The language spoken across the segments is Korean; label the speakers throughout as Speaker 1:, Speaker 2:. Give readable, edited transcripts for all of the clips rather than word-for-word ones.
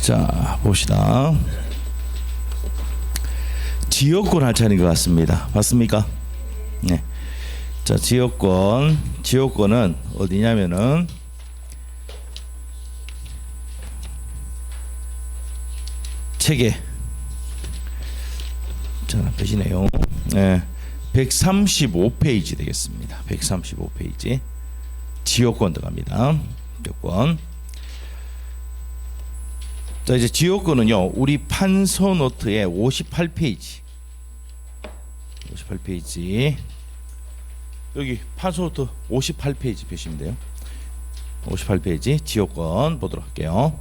Speaker 1: 자, 봅시다. 지역권 할 차례인 것 같습니다. 맞습니까? 네. 자, 지역권은 어디냐면은 책에 자, 빼시네요. 네. 135페이지 되겠습니다. 135페이지. 지역권 들어갑니다. 지역권. 자, 이제 지역권은요, 우리 판서 노트의 58페이지. 58페이지. 여기 판서 노트 58페이지 보시면 돼요. 58페이지 지역권 보도록 할게요.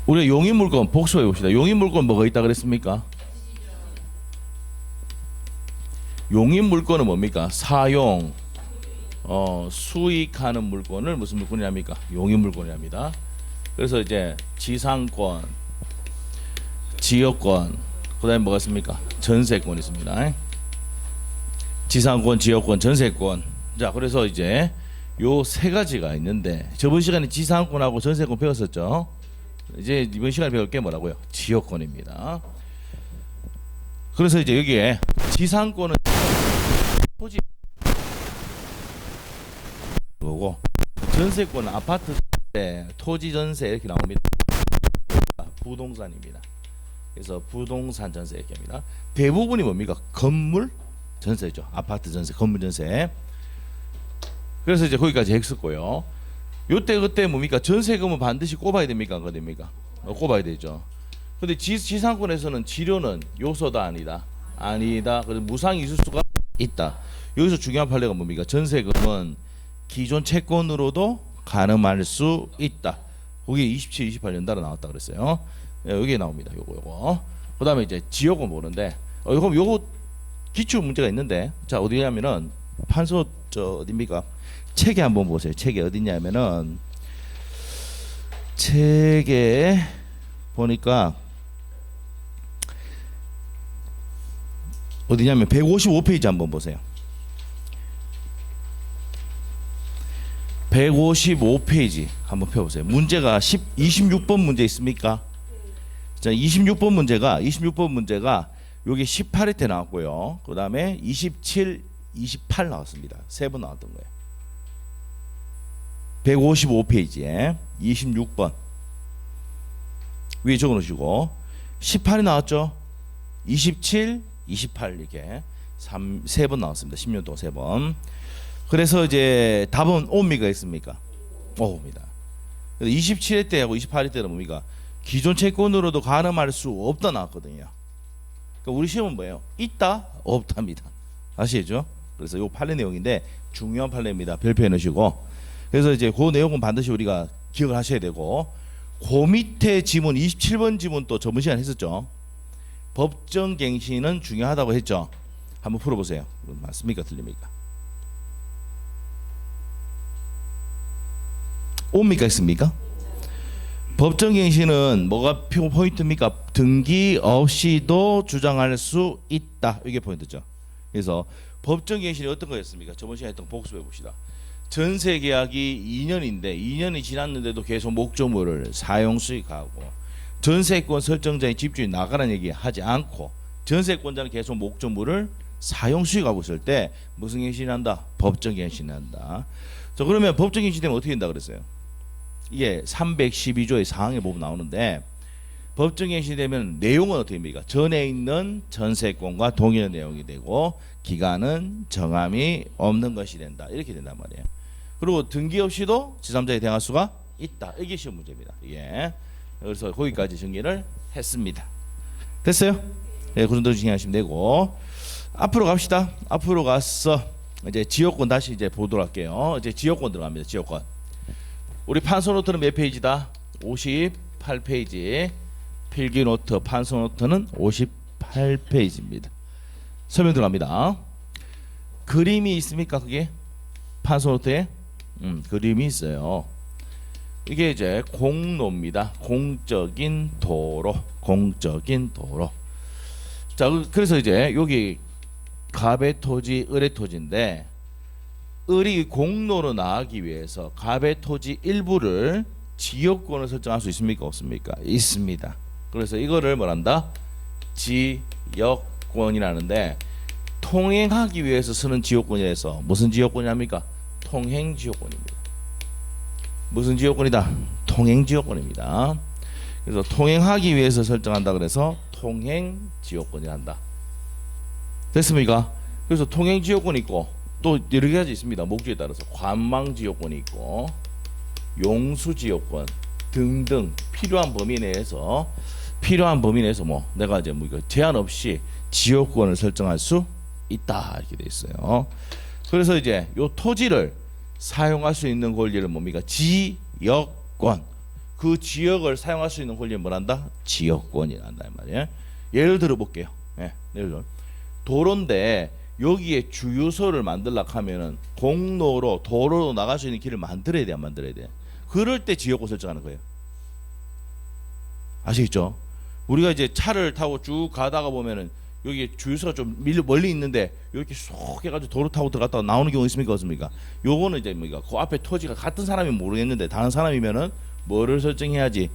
Speaker 1: 우리 용인물건 복수해 봅시다. 용인물건 뭐가 있다 그랬습니까? 용인물건은 뭡니까? 사용, 수익하는 물건을 무슨 물건이랍니까? 용인물건이랍니다. 그래서 이제 지상권, 지역권, 그다음에 뭐가 있습니까? 전세권 있습니다. 지상권, 지역권, 전세권. 자, 그래서 이제 요 세 가지가 있는데 저번 시간에 지상권하고 전세권 배웠었죠. 이제 이번 시간에 배울 게 뭐라고요? 지역권입니다. 그래서 이제 여기에 지상권은 토지 거고, 전세권은 아파트 전세, 토지 전세 이렇게 나옵니다. 부동산입니다. 그래서 부동산 전세 이렇게 합니다. 대부분이 뭡니까? 건물 전세죠. 아파트 전세, 건물 전세. 그래서 이제 거기까지 했었고요. 요때 그때 뭡니까? 전세금은 반드시 꼽아야 됩니까? 안 됩니까? 꼽아야 되죠. 근데 지상권에서는 지료는 요소다 아니다. 아니다. 그래서 무상이 있을 수가 있다. 여기서 중요한 판례가 뭡니까? 전세금은 기존 채권으로도 가늠할 수 있다. 거기에 27, 28 연달아 나왔다 그랬어요. 여기에 나옵니다. 요거. 그다음에 이제 지역은 모르는데, 요거 기출 문제가 있는데, 자, 어디냐면은 판서 어디입니까? 책에 한번 보세요. 책에 어디냐면은 책에 보니까 어디냐면 155페이지 한번 보세요. 155페이지 한번 펴보세요. 문제가 26번 문제 있습니까? 자, 26번 문제가 여기 18회 때 나왔고요. 그 다음에 27, 28 나왔습니다. 세 번 나왔던 거예요. 155페이지에 26번 위에 적어놓으시고, 18이 나왔죠. 27, 28 이렇게 세 번 나왔습니다. 10년 동안 세 번. 그래서 이제 답은 옵니까 있습니까? 옵니다. 27회 때하고 28회 때는 뭡니까? 기존 채권으로도 가늠할 수 없다 나왔거든요. 그러니까 우리 시험은 뭐예요? 있다, 없답니다. 아시겠죠? 그래서 요 판례 내용인데 중요한 판례입니다. 별표해 놓으시고. 그래서 이제 그 내용은 반드시 우리가 기억을 하셔야 되고, 그 밑에 지문 27번 지문 또 저번 시간에 했었죠. 법정갱신은 중요하다고 했죠. 한번 풀어보세요. 맞습니까? 틀립니까? 옵니까? 있습니까? 법정갱신은 뭐가 포인트입니까? 등기 없이도 주장할 수 있다. 이게 포인트죠. 그래서 법정갱신이 어떤 거였습니까? 저번 시간에 했던 거 복습해 봅시다. 전세계약이 2년인데 2년이 지났는데도 계속 목조물을 사용 수익하고, 전세권 설정자의 집주인 나가라는 얘기 하지 않고 전세권자는 계속 목조물을 사용 수익하고 있을 때 무슨 갱신이 한다? 법정갱신이 한다. 자, 그러면 법정갱신 되면 어떻게 된다 그랬어요? 이게 312조의 사항에 보면 나오는데, 법정갱신이 되면 내용은 어떻게 됩니까? 전에 있는 전세권과 동일한 내용이 되고 기간은 정함이 없는 것이 된다. 이렇게 된단 말이에요. 그리고 등기 없이도 제3자에 대항할 수가 있다. 이게 시험 문제입니다. 예. 그래서 거기까지 정리를 했습니다. 됐어요? 네, 그 정도 정리하시면 되고, 앞으로 갑시다. 앞으로 가서 이제 지역권 다시 이제 보도록 할게요. 이제 지역권 들어갑니다. 지역권. 우리 판서 노트는 몇 페이지다? 58페이지. 필기 노트, 판서 노트는 58페이지입니다. 설명 들어갑니다. 그림이 있습니까? 그게 판서 노트에 그림이 있어요. 이게 이제 공로입니다. 공적인 도로. 자, 그래서 이제 여기 갑의 토지, 을의 토지인데, 을이 공로로 나가기 위해서 갑의 토지 일부를 지역권을 설정할 수 있습니까? 없습니까? 있습니다. 그래서 이거를 뭐란다? 지역권이라는데 통행하기 위해서 쓰는 지역권이라서 무슨 지역권이랍니까? 통행지역권입니다. 무슨 지역권이다? 통행지역권입니다. 그래서 통행하기 위해서 설정한다 그래서 통행지역권이란다. 됐습니까? 그래서 통행지역권이 있고 또 여러 가지 있습니다. 목적에 따라서 관망지역권이 있고 용수지역권 등등 필요한 범위 내에서 뭐 내가 이제 뭐 이거 제한 없이 지역권을 설정할 수 있다 이렇게 돼 있어요. 그래서 이제 요 토지를 사용할 수 있는 권리를 뭡니까? 지역권. 그 지역을 사용할 수 있는 권리를 뭐란다? 지역권이란다 이 말이에요. 예를 들어 볼게요. 예, 예를 들어 도로인데 여기에 주유소를 만들려고 하면은 공로로 도로로 나갈 수 있는 길을 만들어야 돼, 안 만들어야 돼? 그럴 때 지역권 설정하는 거예요. 아시겠죠? 우리가 이제 차를 타고 쭉 가다가 보면은 여기 주유소가 좀 멀리 있는데 이렇게 쏙 해가지고 도로 타고 들어갔다가 나오는 경우 있습니까? 없습니까? 요거는 이제 뭐가 그 앞에 토지가 같은 사람이 모르겠는데 다른 사람이면은 뭐를 설정해야지?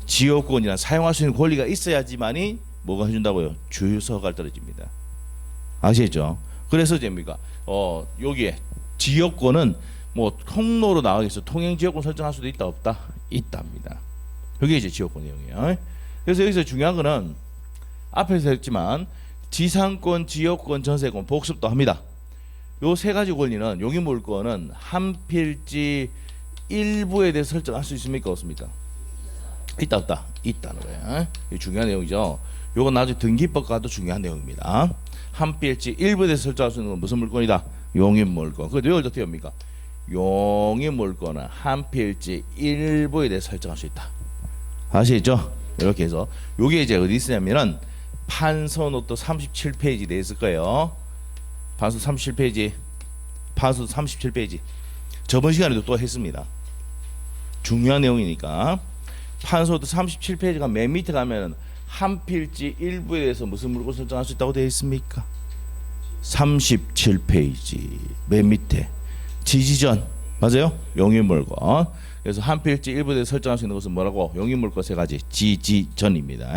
Speaker 1: 지역권이나 사용할 수 있는 권리가 있어야지만이 뭐가 해준다고요? 주유소가 떨어집니다. 아시겠죠? 그래서 이제 뭡니까? 여기에 지역권은 뭐 통로로 나가겠어. 통행지역권 설정할 수도 있다 없다? 있답니다. 그게 이제 지역권 내용이에요. 그래서 여기서 중요한 거는 앞에서 했지만 지상권, 지역권, 전세권, 복습도 합니다. 요 세 가지 권리는 용의물권은 한 필지 일부에 대해서 설정할 수 있습니까? 없습니까? 있다 없다? 있다는 거예요. 이게 중요한 내용이죠. 요건 나중에 등기법과도 중요한 내용입니다. 한 필지 일부에 대해서 설정할 수 있는 건 무슨 물건이다? 용의물권. 그 내용을 어떻게 합니까? 용의물권은 한 필지 일부에 대해서 설정할 수 있다. 아시겠죠? 이렇게 해서 요게 이제 어디 있으냐면은 판서노트 37페이지 돼 있을 거예요. 판서 37페이지. 판서 37페이지. 저번 시간에도 또 했습니다. 중요한 내용이니까. 판서노트 37페이지가 맨 밑에 가면은 한 필지 일부에 대해서 무슨 물건 설정할 수 있다고 되어 있습니까? 37페이지 맨 밑에 지지전 맞아요? 용의물권. 그래서 한 필지 일부에 대해서 설정할 수 있는 것은 뭐라고? 용의물권 세 가지 지지전입니다.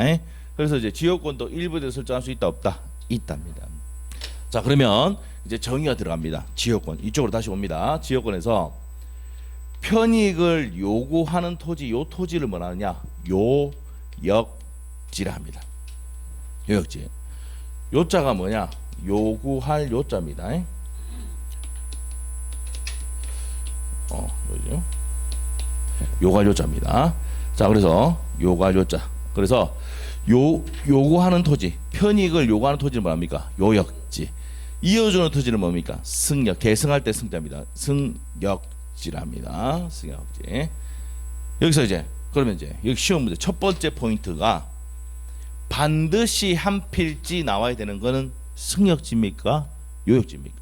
Speaker 1: 그래서 이제 지역권도 일부에 대해서 설정할 수 있다 없다? 있답니다. 자 그러면 이제 정의가 들어갑니다. 지역권 이쪽으로 다시 옵니다. 지역권에서 편익을 요구하는 토지, 요 토지를 뭐라 하느냐? 요역지라 합니다. 요역지. 요자가 뭐냐? 요구할 요자입니다. 요죠? 요구할 요자입니다. 자, 그래서 요구할 요자. 그래서 요구하는 토지, 편익을 요구하는 토지는 뭐합니까? 요역지. 이어주는 토지는 뭡니까? 승역. 계승할 때 승자입니다. 승역지랍니다. 승역지. 여기서 이제 그러면 이제 여기 시험 문제 첫 번째 포인트가 반드시 한 필지 나와야 되는 거는 승역지입니까? 요역지입니까?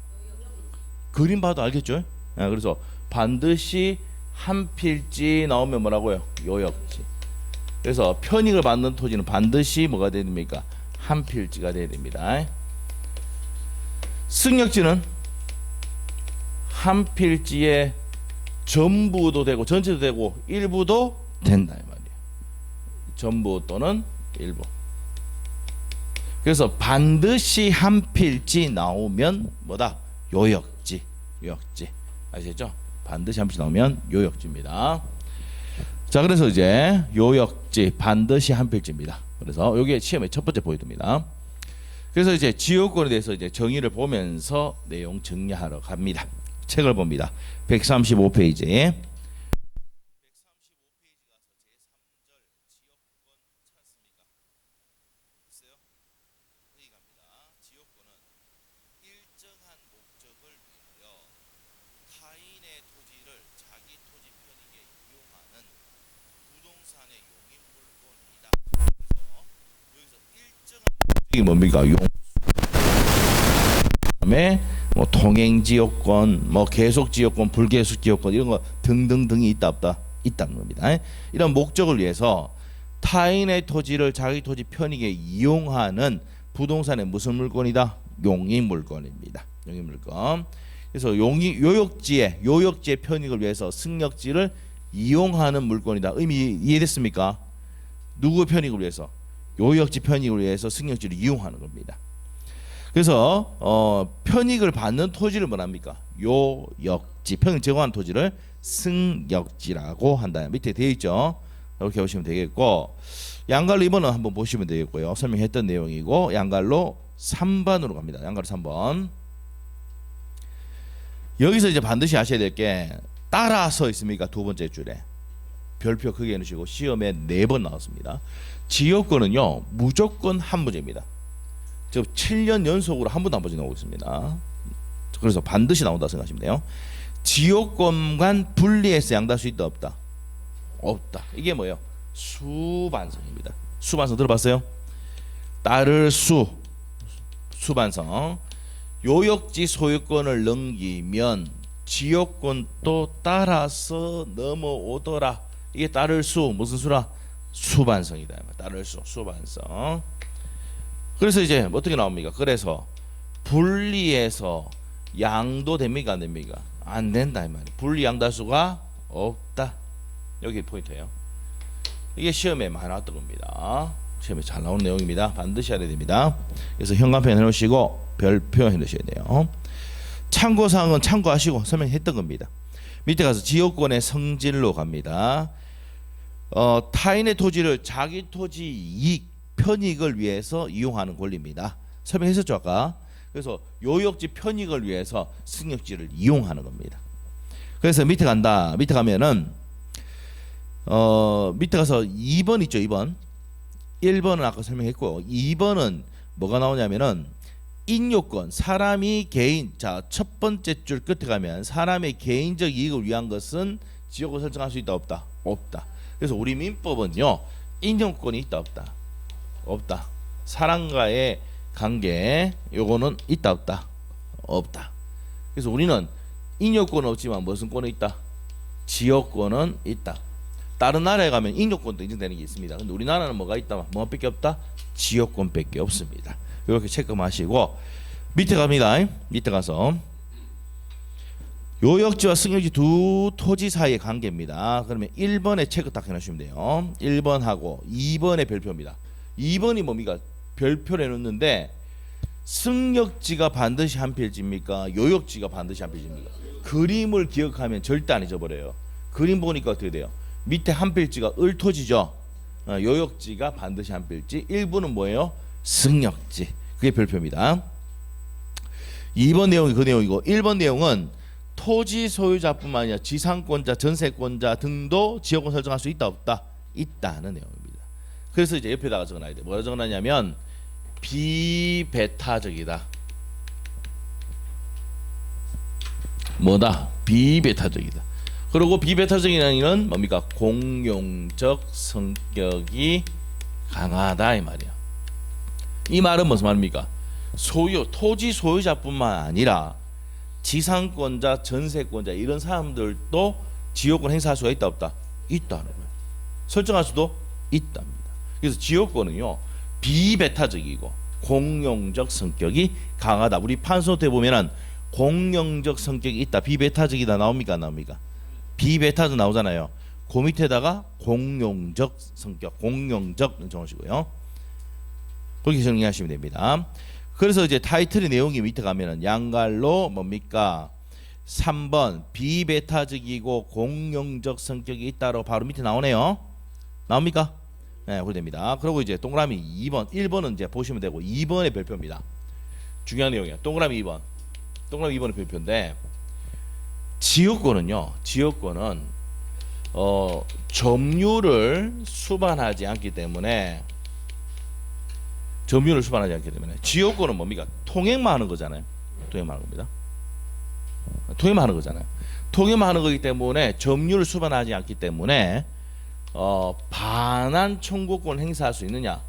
Speaker 1: 그림 봐도 알겠죠? 그래서 반드시 한 필지 나오면 뭐라고요? 요역지. 그래서 편익을 받는 토지는 반드시 뭐가 돼야 됩니까? 한 필지가 돼야 됩니다. 승역지는 한 필지에 전부도 되고 전체도 되고 일부도 된다 이 말이에요. 전부 또는 일부. 그래서 반드시 한 필지 나오면 뭐다? 요역지. 요역지. 아시겠죠? 반드시 한 필지 나오면 요역지입니다. 자, 그래서 이제 요역지 반드시 한 필지입니다. 그래서 이게 시험의 첫 번째 포인트입니다. 그래서 이제 지역권에 대해서 이제 정의를 보면서 내용 정리하러 갑니다. 책을 봅니다. 135페이지. 이게 뭡니까? 그다음에 뭐 통행지역권, 뭐 계속지역권, 불계속지역권 이런 거 등등등이 있다 없다? 있다는 겁니다. 이런 목적을 위해서 타인의 토지를 자기 토지 편익에 이용하는 부동산의 무슨 물건이다? 용의물건입니다. 용의물건. 그래서 요역지의 편익을 위해서 승역지를 이용하는 물건이다. 의미 이해됐습니까? 누구 편익을 위해서? 요역지 편익을 위해서 승역지를 이용하는 겁니다. 그래서 편익을 받는 토지를 뭐랍니까? 요역지, 편익 제공하는 토지를 승역지라고 한다. 밑에 되어 있죠. 이렇게 보시면 되겠고, 양갈로 2번은 한번 보시면 되겠고요. 설명했던 내용이고, 양갈로 3번으로 갑니다. 양갈로 3번. 여기서 이제 반드시 아셔야 될 게 따라서 있습니까? 두 번째 줄에 별표 크게 해놓으시고 시험에 4번 나왔습니다. 지역권은요 무조건 한 문제입니다. 즉 7년 연속으로 한 번도 안 빠져나오고 있습니다. 그래서 반드시 나온다 생각하시면 돼요. 지역권간 분리해서 양도할 수 있다 없다? 없다. 이게 뭐예요? 수반성입니다. 수반성 들어봤어요? 따를 수반성. 요역지 소유권을 넘기면 지역권도 따라서 넘어오더라. 이게 따를 수 무슨 수라? 수반성이다. 따를 수 수반성. 그래서 이제 어떻게 나옵니까? 그래서 분리해서 양도됩니까 안 됩니까? 안 된다 이 말이에요. 분리 양도할 수가 없다. 여기 포인트예요. 이게 시험에 많이 나왔던 겁니다. 시험에 잘 나온 내용입니다. 반드시 알아야 됩니다. 그래서 현관편 해놓으시고 별표 해놓으셔야 돼요. 참고사항은 참고하시고 설명했던 겁니다. 밑에 가서 지역권의 성질로 갑니다. 타인의 토지를 자기 토지 이익 편익을 위해서 이용하는 권리입니다. 설명했었죠 아까. 그래서 요역지 편익을 위해서 승역지를 이용하는 겁니다. 그래서 밑에 간다. 밑에 가면은 밑에 가서 2번 있죠. 2번 1번은 아까 설명했고 2번은 뭐가 나오냐면은 인요권, 사람이 개인, 자 첫 번째 줄 끝에 가면 사람의 개인적 이익을 위한 것은 지역을 설정할 수 있다 없다? 없다. 그래서 우리 민법은요 인요권이 있다 없다? 없다. 사람과의 관계 요거는 있다 없다? 없다. 그래서 우리는 인요권은 없지만 무슨 권은 있다? 지역권은 있다. 다른 나라에 가면 인요권도 인정되는 게 있습니다. 근데 우리나라는 뭐가 있다? 뭐밖에 없다? 지역권밖에 없습니다. 이렇게 체크하시고 밑에 갑니다. 밑에 가서 요역지와 승역지 두 토지 사이의 관계입니다. 그러면 1번에 체크 딱 해놓으시면 돼요. 1번하고 2번의 별표입니다. 2번이 뭡니까? 별표를 해놓는데 승역지가 반드시 한 필지입니까? 요역지가 반드시 한 필지입니까? 그림을 기억하면 절대 안 잊어버려요. 그림 보니까 어떻게 돼요? 밑에 한 필지가 을토지죠. 요역지가 반드시 한 필지. 1부는 뭐예요? 승역지. 그게 별표입니다. 2번 내용이 그 내용이고 1번 내용은 토지 소유자뿐만 아니라 지상권자, 전세권자 등도 지역권 설정할 수 있다 없다? 있다는 내용입니다. 그래서 이제 옆에다가 적어놔야 돼. 뭐라 적어놨냐면 비배타적이다. 뭐다? 비배타적이다. 그리고 비배타적이라는 뭡니까? 공용적 성격이 강하다 이 말이야. 이 말은 무슨 말입니까? 토지 소유자뿐만 아니라 지상권자, 전세권자 이런 사람들도 지역권 행사할 수가 있다 없다? 있다는 거예요. 설정할 수도 있답니다. 그래서 지역권은요 비배타적이고 공용적 성격이 강하다. 우리 판소트에 보면은 공용적 성격이 있다, 비배타적이다 나옵니까 안 나옵니까? 비배타적 나오잖아요. 그 밑에다가 공용적 성격, 공용적 정하시고요. 그렇게 정리하시면 됩니다. 그래서 이제 타이틀의 내용이 밑에 가면은 양갈로 뭡니까? 3번 비배타적이고 공용적 성격이 있다로 바로 밑에 나오네요. 나옵니까? 네, 그렇게 됩니다. 그리고 이제 동그라미 2번, 1번은 이제 보시면 되고 2번의 별표입니다. 중요한 내용이에요. 동그라미 2번. 동그라미 2번의 별표인데 지역권은요. 지역권은 점유를 수반하지 않기 때문에 지역권은 뭡니까? 통행만 하는 거잖아요. 통행만 하는 겁니다. 통행만 하는 거잖아요. 통행만 하는 거기 때문에 점유를 수반하지 않기 때문에 반환 청구권 행사할 수 있느냐?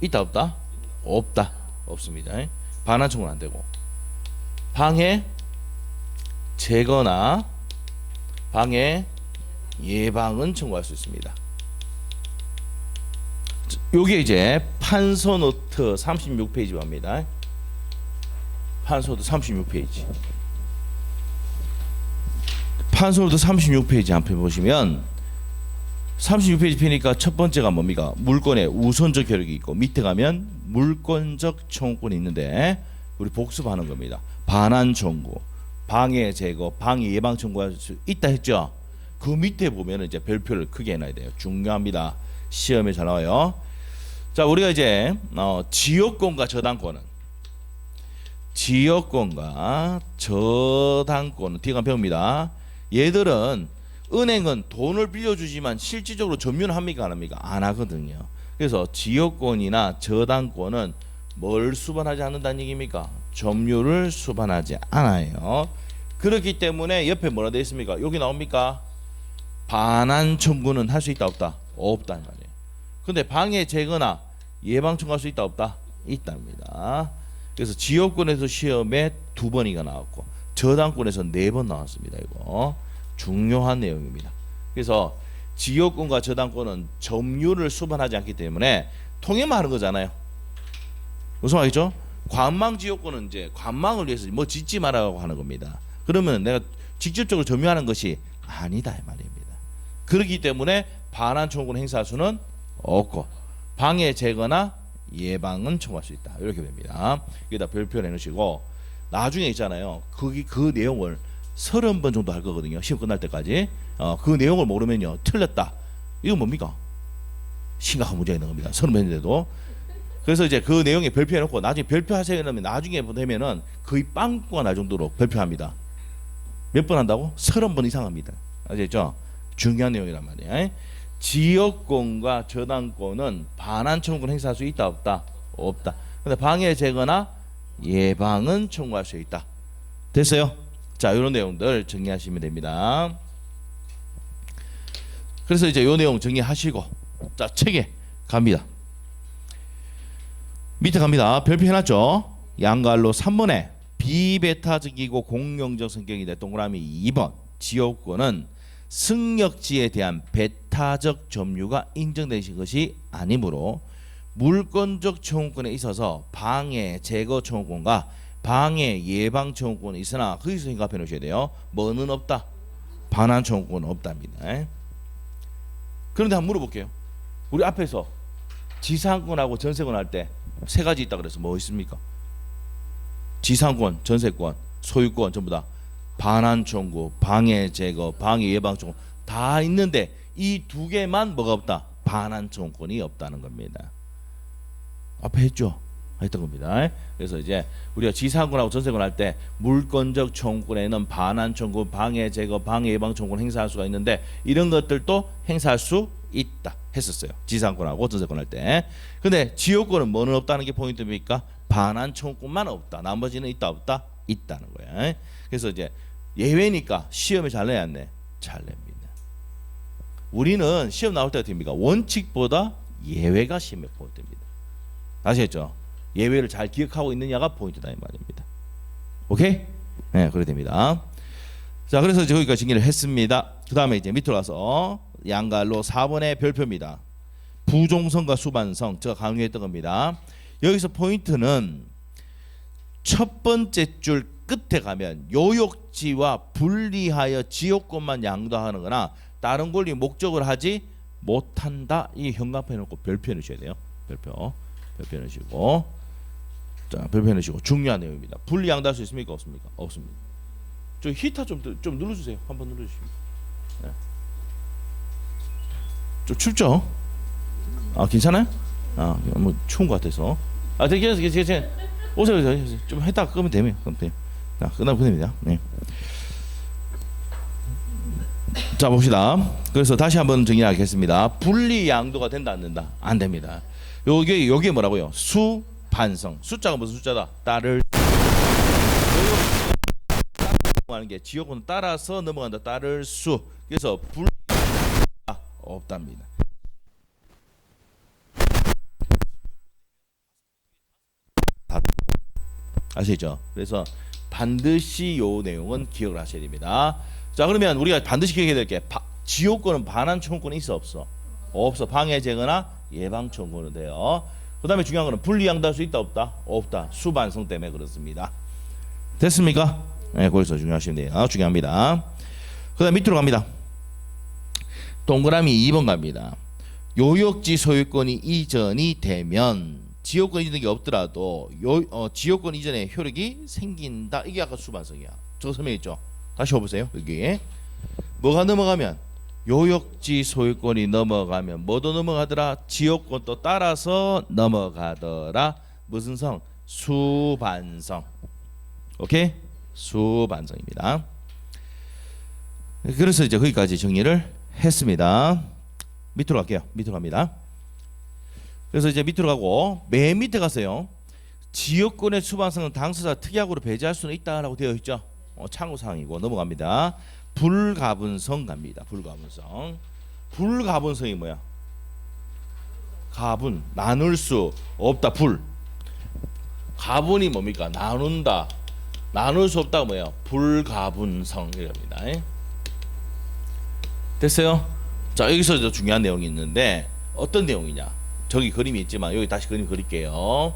Speaker 1: 있다 없다? 없다. 없습니다. 반환 청구는 안 되고 방해 제거나 방해 예방은 청구할 수 있습니다. 요게 이제 판소노트 36페이지 갑니다. 판소노트 36페이지. 판소리도 36페이지 한편 보시면 36페이지 피니까 첫 번째가 뭡니까? 물권의 우선적 효력이 있고 밑에 가면 물권적 청구권이 있는데 우리 복습하는 겁니다. 반환 청구, 방해 제거, 방해 예방 청구할 수 있다 했죠. 그 밑에 보면 이제 별표를 크게 해놔야 돼요. 중요합니다. 시험에 잘 나와요. 자, 우리가 이제 지역권과 저당권은 뒤에 가면 배웁니다. 얘들은 은행은 돈을 빌려주지만 실질적으로 점유는 합니까 안 합니까? 안 하거든요. 그래서 지역권이나 저당권은 뭘 수반하지 않는다는 얘기입니까? 점유를 수반하지 않아요. 그렇기 때문에 옆에 뭐라 되어 있습니까? 여기 나옵니까? 반환 청구는 할 수 있다 없다? 없다는 말이에요. 근데 방해 제거나 예방 청구할 수 있다 없다? 있답니다. 그래서 지역권에서 시험에 2번이가 나왔고 저당권에서 4번 나왔습니다. 이거 중요한 내용입니다. 그래서 지역권과 저당권은 점유를 수반하지 않기 때문에 통해만 하는 거잖아요. 무슨 말이죠? 관망 지역권은 이제 관망을 위해서 뭐 짓지 말라고 하는 겁니다. 그러면 내가 직접적으로 점유하는 것이 아니다 이 말입니다. 그렇기 때문에 반환 청구권 행사할 수는 없고 방해 제거나 예방은 청구할 수 있다. 이렇게 됩니다. 여기다 별표 내놓으시고 나중에 있잖아요. 그 내용을 30번 정도 할 거거든요. 시험 끝날 때까지. 그 내용을 모르면요. 틀렸다. 이건 뭡니까? 심각한 문제가 있는 겁니다. 30번인데도. 그래서 이제 그 내용에 별표해놓고 나중에 별표하세요 이러면 나중에 되면은 거의 빵꾸가 날 정도로 별표합니다. 몇 번 한다고? 30번 이상 합니다. 아시겠죠? 중요한 내용이란 말이에요. 지역권과 저당권은 반환 청구권 행사할 수 있다 없다? 없다. 근데 방해 제거나 예방은 청구할 수 있다. 됐어요? 자, 이런 내용들 정리하시면 됩니다. 그래서 이제 이 내용 정리하시고 자, 책에 갑니다. 밑에 갑니다. 별표 해놨죠? 양갈로 3번에 비배타적이고 공용적 성격이다. 동그라미 2번 지역권은 승역지에 대한 배타적 점유가 인정되신 것이 아니므로 물권적 청구권에 있어서 방해 제거 청구권과 방해 예방 청구권은 있으나 거기서 생각해 놓으셔야 돼요. 뭐는 없다? 반환 청구권은 없답니다. 그런데 한번 물어볼게요. 우리 앞에서 지상권하고 전세권 할 때 3가지 있다 그래서 뭐 있습니까? 지상권, 전세권, 소유권 전부 다 반환 청구, 방해 제거, 방해 예방 청구 다 있는데 이 2개만 뭐가 없다? 반환 청구권이 없다는 겁니다. 앞에 했죠? 했던 겁니다. 그래서 이제 우리가 지상권하고 전세권 할 때 물권적 청구권에는 반환 청구, 방해 제거, 방해 예방 청구권 행사할 수가 있는데 이런 것들도 행사할 수 있다 했었어요. 지상권하고 전세권 할 때. 근데 지역권은 뭐는 없다는 게 포인트입니까? 반환 청구권만 없다. 나머지는 있다 없다? 있다는 거예요. 그래서 이제 예외니까 시험에 잘 내야 안 내? 잘 냅니다. 우리는 시험 나올 때가 됩니까? 원칙보다 예외가 시험의 포인트입니다. 아시겠죠? 예외를 잘 기억하고 있느냐가 포인트다 이 말입니다. 오케이? 네, 그래 됩니다. 자, 그래서 이제 거기까지 정리를 했습니다. 그 다음에 이제 밑으로 가서 양갈로 4번의 별표입니다. 부종성과 수반성 제가 강조했던 겁니다. 여기서 포인트는 첫 번째 줄 끝에 가면 요역지와 분리하여 지역권만 양도하는 거나 다른 권리 목적을 하지 못한다. 이 현관펜 놓고 별표 넣으셔야 돼요. 별표 넣으시고 자, 별표 넣으시고 중요한 내용입니다. 분리 양도할 수 있습니까? 없습니까? 없습니다. 저 히터 좀 눌러주세요. 한번 눌러주시고. 네. 좀 춥죠? 아, 괜찮아요? 아, 뭐 추운 것 같아서. 아, 되게 오세요. 좀 했다가 끄면 되면 그럼 돼요. 자, 끝나면 됩니다. 네. 자, 봅시다. 그래서 다시 한번 정리하겠습니다. 분리 양도가 된다 안 된다? 안 됩니다. 요게 뭐라고요? 수반성. 숫자가 무슨 숫자다? 따를 하는 게 지역은 따라서 넘어간다. 따를 수. 그래서 분리 없답니다. 아시죠? 그래서 반드시 요 내용은 기억을 하셔야 됩니다. 자, 그러면 우리가 반드시 기억해야 될 게 지역권은 반환 청구권이 있어 없어? 없어. 방해 제거나 예방 청구는 돼요. 그 다음에 중요한 거는 분리 양도할 수 있다 없다? 없다. 수반성 때문에 그렇습니다. 됐습니까? 네, 거기서 중요하시면 돼요. 중요합니다. 그다음 밑으로 갑니다. 동그라미 2번 갑니다. 요역지 소유권이 이전이 되면 지역권 이전이 없더라도 지역권 이전에 효력이 생긴다. 이게 아까 수반성이야. 저거 설명했죠. 다시 해보세요. 여기 뭐가 넘어가면 요역지 소유권이 넘어가면 뭐도 넘어가더라. 지역권도 따라서 넘어가더라. 무슨 성? 수반성. 오케이? 수반성입니다. 그래서 이제 거기까지 정리를 했습니다. 밑으로 갈게요. 밑으로 갑니다. 그래서 이제 밑으로 가고 맨 밑에 가서요. 지역권의 수반성은 당사자 특약으로 배제할 수는 있다라고 되어 있죠. 참고사항이고 넘어갑니다. 불가분성 갑니다. 불가분성. 불가분성이 뭐야? 가분, 나눌 수 없다. 불. 가분이 뭡니까? 나눈다. 나눌 수 없다가 뭐예요? 불가분성이랍니다. 됐어요? 자, 여기서 더 중요한 내용이 있는데 어떤 내용이냐? 저기 그림이 있지만 여기 다시 그림 그릴게요.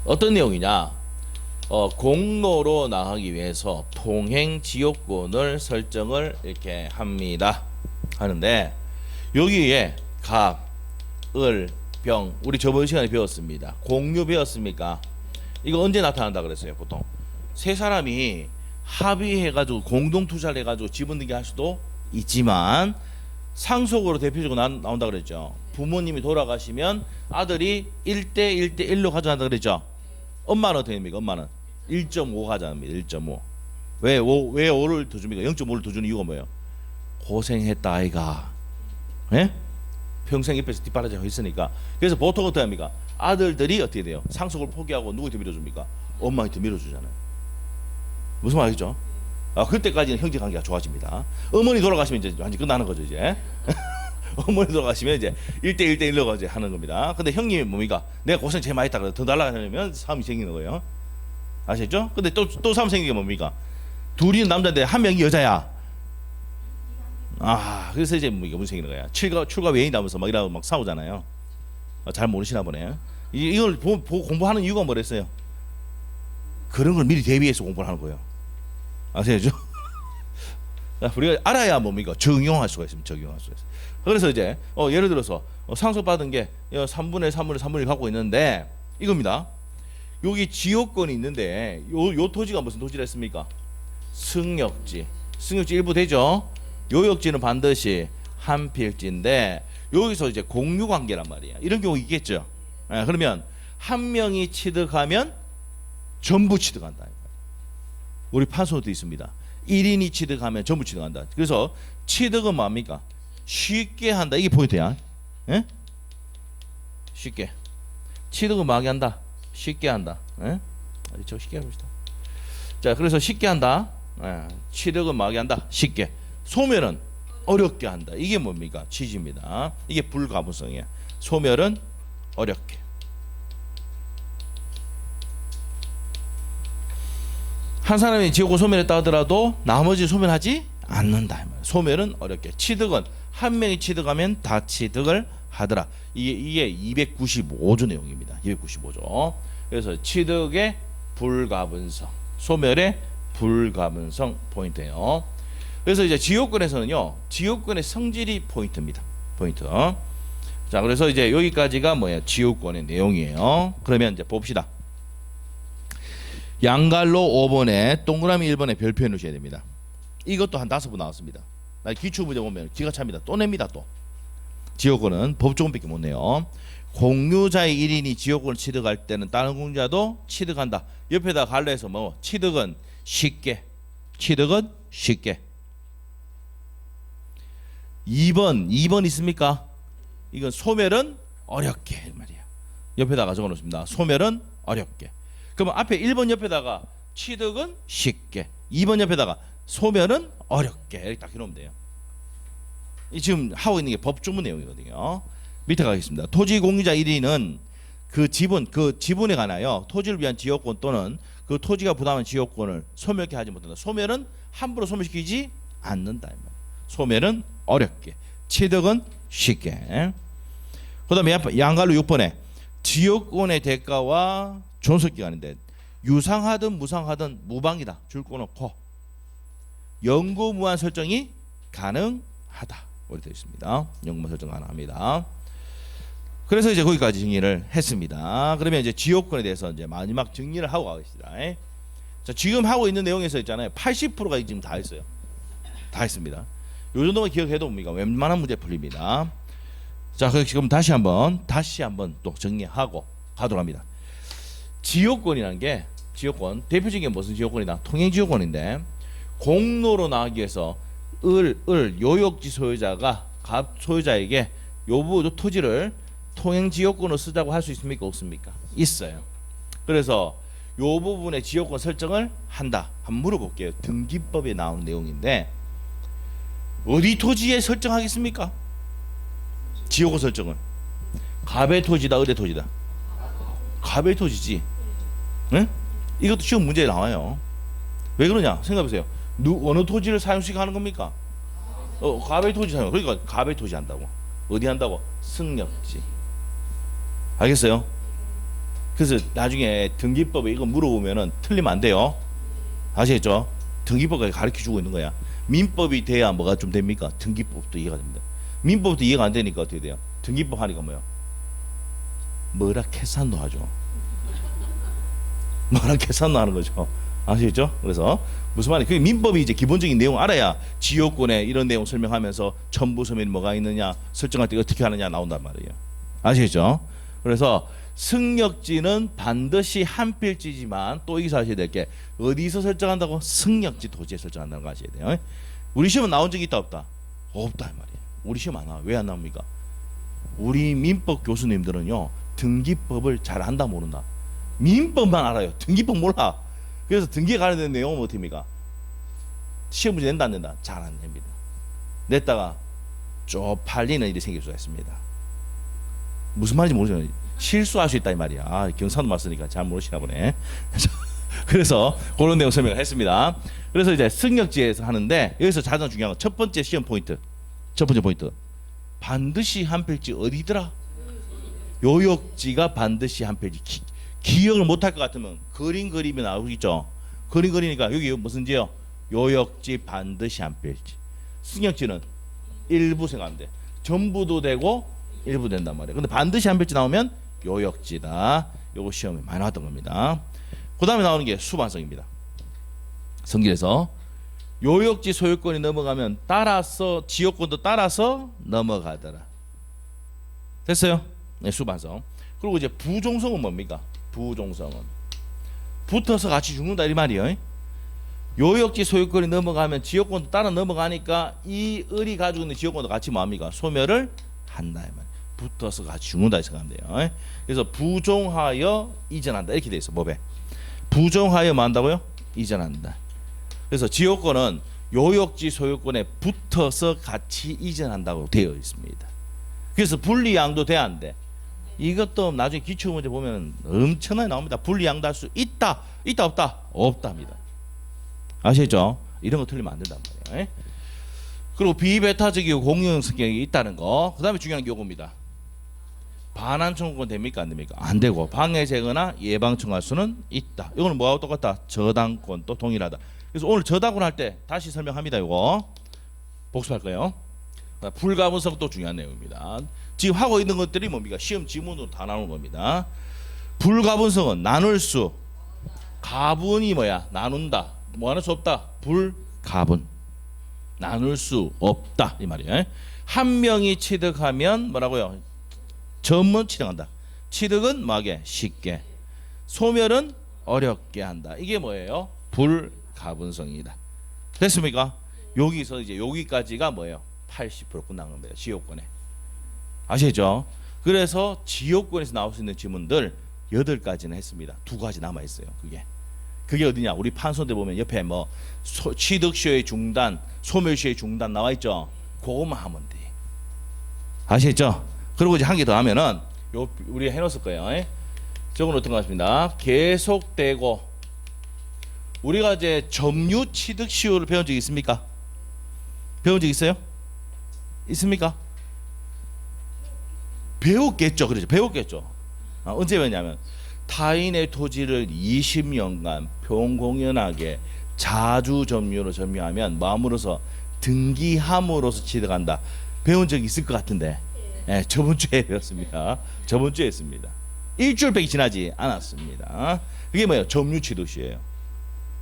Speaker 1: 어떤 내용이냐? 공로로 나가기 위해서 통행 지역권을 설정을 이렇게 합니다. 하는데 여기에 갑, 을, 병 우리 저번 시간에 배웠습니다. 공유 배웠습니까? 이거 언제 나타난다 그랬어요? 보통 세 사람이 합의해가지고 공동 투자를 해가지고 지분 등기할 수도 있지만 상속으로 대표적으로 나온다 그랬죠. 부모님이 돌아가시면 아들이 1대 1대 1로 가져간다 그랬죠. 엄마는 어떻게 됩니까? 엄마는 1.5 가져갑니다. 1.5. 왜 5를 더 줍니까? 0.5를 더 주는 이유가 뭐예요? 고생했다 아이가. 예? 평생 옆에서 뒷바라지 있으니까. 그래서 보통 어떻게 합니까? 아들들이 어떻게 돼요? 상속을 포기하고 누구한테 밀어줍니까? 엄마한테 밀어주잖아요. 무슨 말이죠? 그때까지는 형제 관계가 좋아집니다. 어머니 돌아가시면 이제 완전 끝나는 거죠 이제. 어머니 돌아가시면 이제 1대 1대 1로 이제 하는 겁니다. 근데 형님이 뭡니까? 내가 고생 제일 많이 했다 그래 더 달라가려면 싸움이 생기는 거예요. 아시죠? 근데 또 싸움 생기는 게 뭡니까? 둘이 남자인데 한 명이 여자야. 그래서 이제 뭐 이게 무슨 생기는 거야? 출가 외인이 나면서 막 이러고 막 싸우잖아요. 잘 모르시나 보네. 이걸 보고 공부하는 이유가 뭐랬어요? 그런 걸 미리 대비해서 공부를 하는 거예요. 아시죠? 우리가 알아야 뭡니까? 적용할 수가 있습니다. 적용할 수가 있어요. 그래서 이제 예를 들어서 상속받은 게 3분의 3분의 1 갖고 있는데 이겁니다. 여기 지역권이 있는데 요 토지가 무슨 토지라 했습니까? 승역지. 승역지 일부 되죠? 요역지는 반드시 한 필지인데 여기서 이제 공유 관계란 말이야. 이런 경우 있겠죠. 그러면 한 명이 취득하면 전부 취득한다. 우리 판소도 있습니다. 1인이 취득하면 전부 취득한다. 그래서 취득은 뭡니까? 쉽게 한다. 이게 포인트야. 예? 쉽게. 취득은 뭐하게 한다? 쉽게 한다. 예? 저 쉽게 해봅시다. 자, 그래서 쉽게 한다. 취득은 뭐하게 한다? 쉽게. 소멸은 어렵게 한다. 이게 뭡니까? 취지입니다. 이게 불가분성이야. 소멸은 어렵게. 한 사람이 지역권 소멸했다 하더라도 나머지 소멸하지 않는다. 소멸은 어렵게. 취득은 한 명이 취득하면 다 취득을 하더라. 이게 295조 내용입니다. 295조. 그래서 취득의 불가분성, 소멸의 불가분성 포인트예요. 그래서 이제 지역권에서는요, 지역권의 성질이 포인트입니다. 포인트. 자, 그래서 이제 여기까지가 뭐예요? 지역권의 내용이에요. 그러면 이제 봅시다. 양갈로 5번에 동그라미 1번에 별표 해놓으셔야 됩니다. 이것도 한 5번 나왔습니다. 기출문제 보면 기가 찹니다. 또 냅니다. 또 지역권은 법조문밖에 못 내요. 공유자의 1인이 지역권을 취득할 때는 다른 공유자도 취득한다. 옆에다 갈래서 뭐 취득은 쉽게, 취득은 쉽게. 2번 있습니까? 이건 소멸은 어렵게 말이야. 옆에다가 적어놓습니다. 소멸은 어렵게. 그러면 앞에 1번 옆에다가 취득은 쉽게, 2번 옆에다가 소멸은 어렵게 이렇게 딱 해놓으면 돼요. 이 지금 하고 있는 게 법조문 내용이거든요. 밑에 가겠습니다. 토지 공유자 1인은 그 지분에 관하여 토지를 위한 지역권 또는 그 토지가 부담한 지역권을 소멸케 하지 못한다. 소멸은 함부로 소멸시키지 않는다. 소멸은 어렵게, 취득은 쉽게. 그 다음에 양갈로 6번에 지역권의 대가와 존속기간인데 유상하든 무상하든 무방이다. 줄 거 놓고 영구무한 설정이 가능하다. 이렇게 되어 있습니다. 영구무한 설정 가능합니다. 그래서 이제 거기까지 정리를 했습니다. 그러면 이제 지역권에 대해서 이제 마지막 정리를 하고 가겠습니다. 자, 지금 하고 있는 내용에서 있잖아요. 80%가 지금 다 했어요. 다 했습니다. 요 정도만 기억해도 뭡니까? 웬만한 문제 풀립니다. 자, 그럼 지금 다시 한번 또 정리하고 가도록 합니다. 지역권이라는 게 지역권 대표적인 게 무슨 지역권이다? 통행지역권인데 공로로 나가기 위해서 요역지 소유자가 소유자에게 요 토지를 통행지역권으로 쓰자고 할 수 있습니까? 없습니까? 있어요. 그래서 요 부분에 지역권 설정을 한다. 한번 물어볼게요. 등기법에 나온 내용인데 어디 토지에 설정하겠습니까? 지역권 설정을 갑의 토지다, 을의 토지다? 갑의 토지지. 응? 이것도 시험 문제에 나와요. 왜 그러냐? 생각해보세요. 어느 토지를 사용식 하는 겁니까? 갑의 토지 사용. 그러니까 갑의 토지 한다고. 어디 한다고? 승역지. 알겠어요? 그래서 나중에 등기법에 이거 물어보면은 틀리면 안 돼요. 아시겠죠? 등기법까지 가르쳐주고 있는 거야. 민법이 돼야 뭐가 좀 됩니까? 등기법도 이해가 됩니다. 민법도 이해가 안 되니까 어떻게 돼요? 등기법 하니까 뭐요? 뭐라 계산도 하죠. 뭐라 계산도 하는 거죠. 아시겠죠? 그래서 무슨 말이? 그 민법이 이제 기본적인 내용 알아야 지역권에 이런 내용 설명하면서 첨부 서면이 뭐가 있느냐, 설정할 때 어떻게 하느냐 나온단 말이에요. 아시겠죠? 그래서 승역지는 반드시 한 필지지만 또 여기서 하셔야 될 게 어디서 설정한다고? 승역지 토지에 설정한다는 거 아셔야 돼요. 우리 시험은 나온 적이 있다 없다? 없다 이 말이에요. 우리 시험 안 나와. 왜 안 나옵니까? 우리 민법 교수님들은요 등기법을 잘 안다 모른다. 민법만 알아요. 등기법 몰라. 그래서 등기에 관련된 내용은 어떻게 합니까? 시험 문제 낸다 안 낸다? 잘 안 냅니다. 냈다가 쪽팔리는 일이 생길 수가 있습니다. 무슨 말인지 모르죠. 실수할 수 있다 이 말이야. 아, 경상도 맞으니까 잘 모르시나 보네. 그래서 그런 내용 설명을 했습니다. 그래서 이제 승역지에서 하는데 여기서 가장 중요한 건 첫 번째 시험 포인트. 첫 번째 포인트. 반드시 한 필지 어디더라? 요역지가 반드시 한 필지. 기억을 못할 것 같으면 그림 그리면 나오겠죠. 그림 그리니까 여기 무슨 지요? 요역지 반드시 한 필지. 승역지는 일부 생각하면 돼. 전부도 되고 일부 된단 말이에요. 근데 반드시 한 필지 나오면 요역지다. 요거 시험에 많이 나왔던 겁니다. 그 다음에 나오는 게 수반성입니다. 성질에서 요역지 소유권이 넘어가면 따라서 지역권도 따라서 넘어가더라. 됐어요? 네, 수반성. 그리고 이제 부종성은 뭡니까? 부종성은 붙어서 같이 죽는다 이 말이에요. 요역지 소유권이 넘어가면 지역권도 따라 넘어가니까 이 을이 가지고 있는 지역권도 같이 뭐합니까? 소멸을 한다 이 말. 붙어서 같이 죽는다 이 생각하면 돼요. 그래서 부종하여 이전한다 이렇게 돼 있어 법에. 부종하여 뭐 한다고요? 이전한다. 그래서 지역권은 요역지 소유권에 붙어서 같이 이전한다고 되어 있습니다. 그래서 분리양도 돼 안 돼? 이것도 나중에 기출문제 보면 엄청나게 나옵니다. 분리양도 할 수 있다. 있다 없다? 없답니다. 아시죠? 이런 거 틀리면 안 된단 말이에요. 그리고 비배타적이고 공용 성격이 있다는 거. 그 다음에 중요한 게 요겁니다. 반환 청구권 됩니까 안 됩니까? 안 되고 방해제거나 예방 청구할 수는 있다. 이거는 뭐하고 똑같다? 저당권도 동일하다. 그래서 오늘 저당권 할 때 다시 설명합니다. 이거 복습할 거예요. 불가분성도 중요한 내용입니다. 지금 하고 있는 것들이 뭡니까? 시험 지문으로 다 나오는 겁니다. 불가분성은 나눌 수, 가분이 뭐야? 나눈다. 뭐 나눌 수 없다. 불가분. 나눌 수 없다 이 말이에요. 한 명이 취득하면 뭐라고요? 전문 취득한다. 취득은 뭐하게? 쉽게. 소멸은 어렵게 한다. 이게 뭐예요? 불가분성이다. 됐습니까? 여기서 이제 여기까지가 뭐예요? 80% 끝난 겁니다. 지역권에. 아시죠? 그래서 지역권에서 나올 수 있는 지문들 8가지는 했습니다. 2가지 남아 있어요. 그게 어디냐? 우리 판소대 보면 옆에 뭐 취득 시효의 중단, 소멸 시효의 중단 나와 있죠. 그거만 하면 돼. 아시겠죠? 그리고 이제 한 개 더 하면은 요 우리 해놓을 거예요. 저건 어떤 것 같습니다. 계속되고 우리가 이제 점유 취득 시효를 배운 적 있습니까? 배운 적 있어요? 있습니까? 배웠겠죠. 그렇죠. 배웠겠죠. 언제 배웠냐면 타인의 토지를 20년간 평공연하게 자주 점유로 점유하면 마음으로서 등기함으로써 취득한다. 배운 적 있을 것 같은데, 예, 저번 주에 배웠습니다. 저번 주에 했습니다. 일주일밖에 지나지 않았습니다. 그게 뭐예요? 점유취득시예요.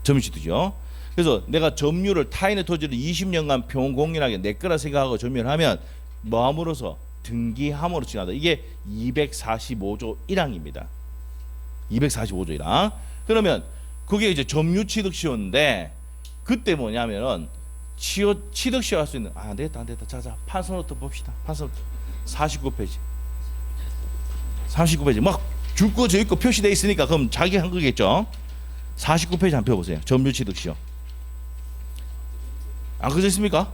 Speaker 1: 점유취득이죠. 그래서 내가 점유를 타인의 토지를 20년간 평공인하게 내 거라 생각하고 점유를 하면 마음으로서 등기함으로 취득한다. 이게 245조 1항입니다. 245조 1항. 그러면 그게 이제 점유취득시효인데 그때 뭐냐면은 취득시효 할 수 있는 안 되겠다. 자자 판서노트 봅시다. 판서노트 49페이지. 39페이지 막 줄 거 저 있고 표시돼 있으니까 그럼 자기 한 거겠죠. 49페이지 한번 펴보세요. 점유취득시효. 안 그러지 있습니까?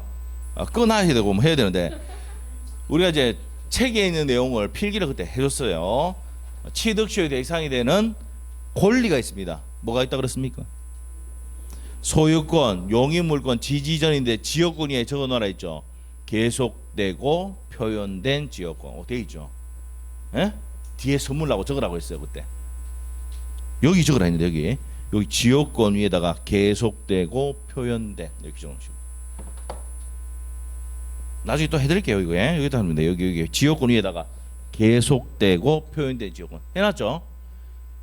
Speaker 1: 꺼놔야 되고 뭐 해야 되는데 우리가 이제 책에 있는 내용을 필기를 그때 해줬어요. 취득시효의 대상이 되는 권리가 있습니다. 뭐가 있다 그랬습니까? 소유권, 용의물권, 지지전인데 지역권위에 적어놓으라 했죠. 계속되고 표현된 지역권 돼 있죠. 예? 뒤에 선물라고 적으라고 했어요 그때. 여기 적으라 했는데 여기 지역권 위에다가 계속되고 표현된 이렇게 적어놓으시고 나중에 또 해드릴게요 이거. 여기다 하면 돼요. 여기 지역권 위에다가 계속되고 표현된 지역권 해놨죠.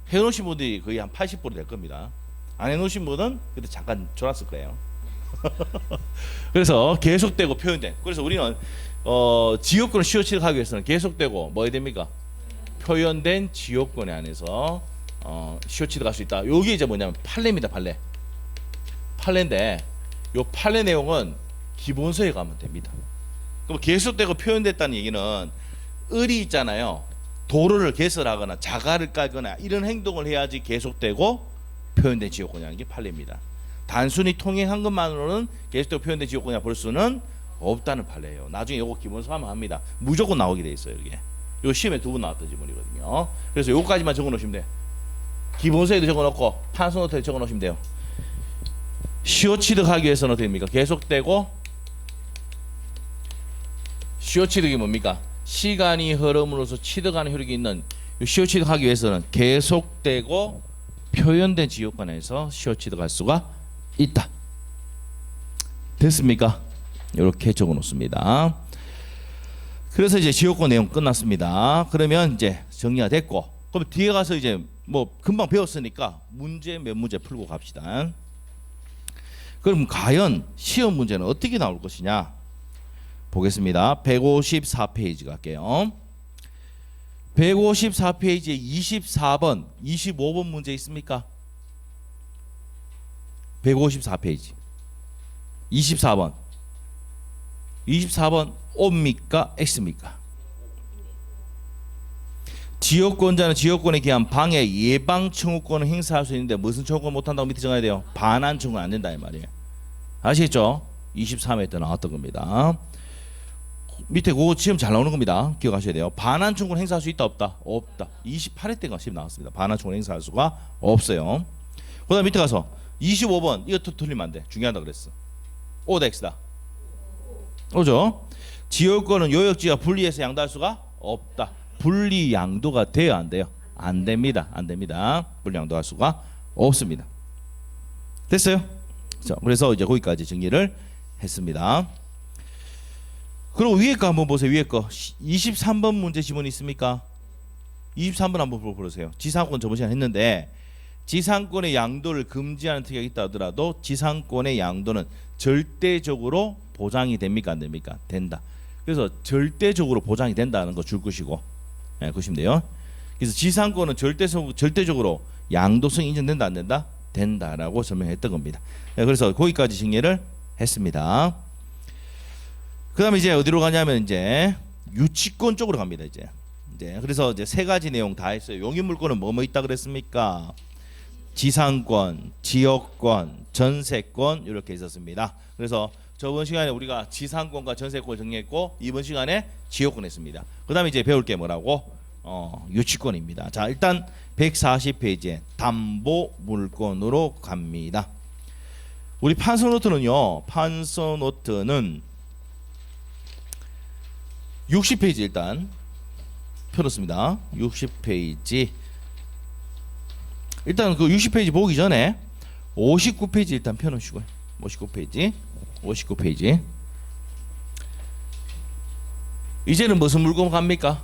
Speaker 1: 해놓으신 분들이 거의 한 80% 될 겁니다. 안 해놓으신 분은 그때 잠깐 졸았을 거예요. 그래서 계속되고 표현된. 그래서 우리는 지역권을 시효 취득하기 위해서는 계속되고 뭐 해야 됩니까? 표현된 지역권에 안에서 시효 취득할 수 있다. 여기 이제 뭐냐면 판례입니다. 판례인데 요 판례 내용은 기본서에 가면 됩니다. 그럼 계속되고 표현됐다는 얘기는 을이 있잖아요. 도로를 개설하거나 자가를 깔거나 이런 행동을 해야지 계속되고 표현된 지역권이라는 게 판례입니다. 단순히 통행한 것만으로는 계속되고 표현된 지역권이라 볼 수는 없다는 판례예요. 나중에 요거 기본서 하면 합니다. 무조건 나오게 돼 있어요. 이게. 이거 시험에 2번 나왔던 지문이거든요. 그래서 요거까지만 적어 놓으시면 돼요. 기본서에도 적어 놓고 판서노트에 적어 놓으시면 돼요. 시효 취득하기 위해서는 어떻게 됩니까? 계속되고 시효 취득이 뭡니까? 시간이 흐름으로써 취득하는 효력이 있는 시효 취득하기 위해서는 계속되고 표현된 지역권에서 시효 취득할 수가 있다. 됐습니까? 이렇게 적어 놓습니다. 그래서 이제 지역권 내용 끝났습니다. 그러면 이제 정리가 됐고 그럼 뒤에 가서 이제 뭐 금방 배웠으니까 문제 몇 문제 풀고 갑시다. 그럼 과연 시험 문제는 어떻게 나올 것이냐 보겠습니다. 154페이지 갈게요. 154페이지에 24번, 25번 문제 있습니까? 154페이지 24번 24번 O입니까? X입니까? 지역권자는 지역권에 기한 방해 예방 청구권을 행사할 수 있는데 무슨 청구권 못한다고 밑에 정해야 돼요? 반환 청구는 안 된다 이 말이에요. 아시겠죠? 23회 때 나왔던 겁니다. 밑에 그거 시험 잘 나오는 겁니다. 기억하셔야 돼요. 반환 청구를 행사할 수 있다 없다? 없다. 28회 때가 시험 나왔습니다. 반환 청구를 행사할 수가 없어요. 그 다음 밑에 가서 25번 이것도 틀리면 안 돼. 중요하다 그랬어. O다 X다. 오죠? 지역권은 요역지와 분리해서 양도할 수가 없다. 분리 양도가 돼요 안 돼요? 안 됩니다. 안 됩니다. 분리 양도할 수가 없습니다. 됐어요? 자, 그래서 이제 거기까지 정리를 했습니다. 그리고 위에 거 한번 보세요. 위에 거 23번 문제 지문 있습니까? 23번 한번 보세요. 지상권 저번 시간에 했는데 지상권의 양도를 금지하는 특약이 있다 하더라도 지상권의 양도는 절대적으로 보장이 됩니까 안 됩니까? 된다. 그래서 절대적으로 보장이 된다는 거 줄 것이고 보시면 돼요. 그래서 지상권은 절대적으로 양도성이 인정된다 안 된다? 된다라고 설명했던 겁니다. 그래서 거기까지 정리를 했습니다. 그 다음에 이제 어디로 가냐면 이제 유치권 쪽으로 갑니다. 이제 그래서 이제 세 가지 내용 다 했어요. 용의물권은 뭐 있다 그랬습니까? 지상권, 지역권, 전세권 이렇게 있었습니다. 그래서 저번 시간에 우리가 지상권과 전세권을 정리했고 이번 시간에 지역권 했습니다. 그 다음에 이제 배울 게 뭐라고? 유치권입니다. 자 일단 140페이지에 담보물권으로 갑니다. 우리 판서노트는요. 판서노트는 60페이지 일단 펴놓습니다. 60페이지 일단 그 60페이지 보기 전에 59페이지 일단 펴놓으시고요. 59페이지. 이제는 무슨 물건 갑니까?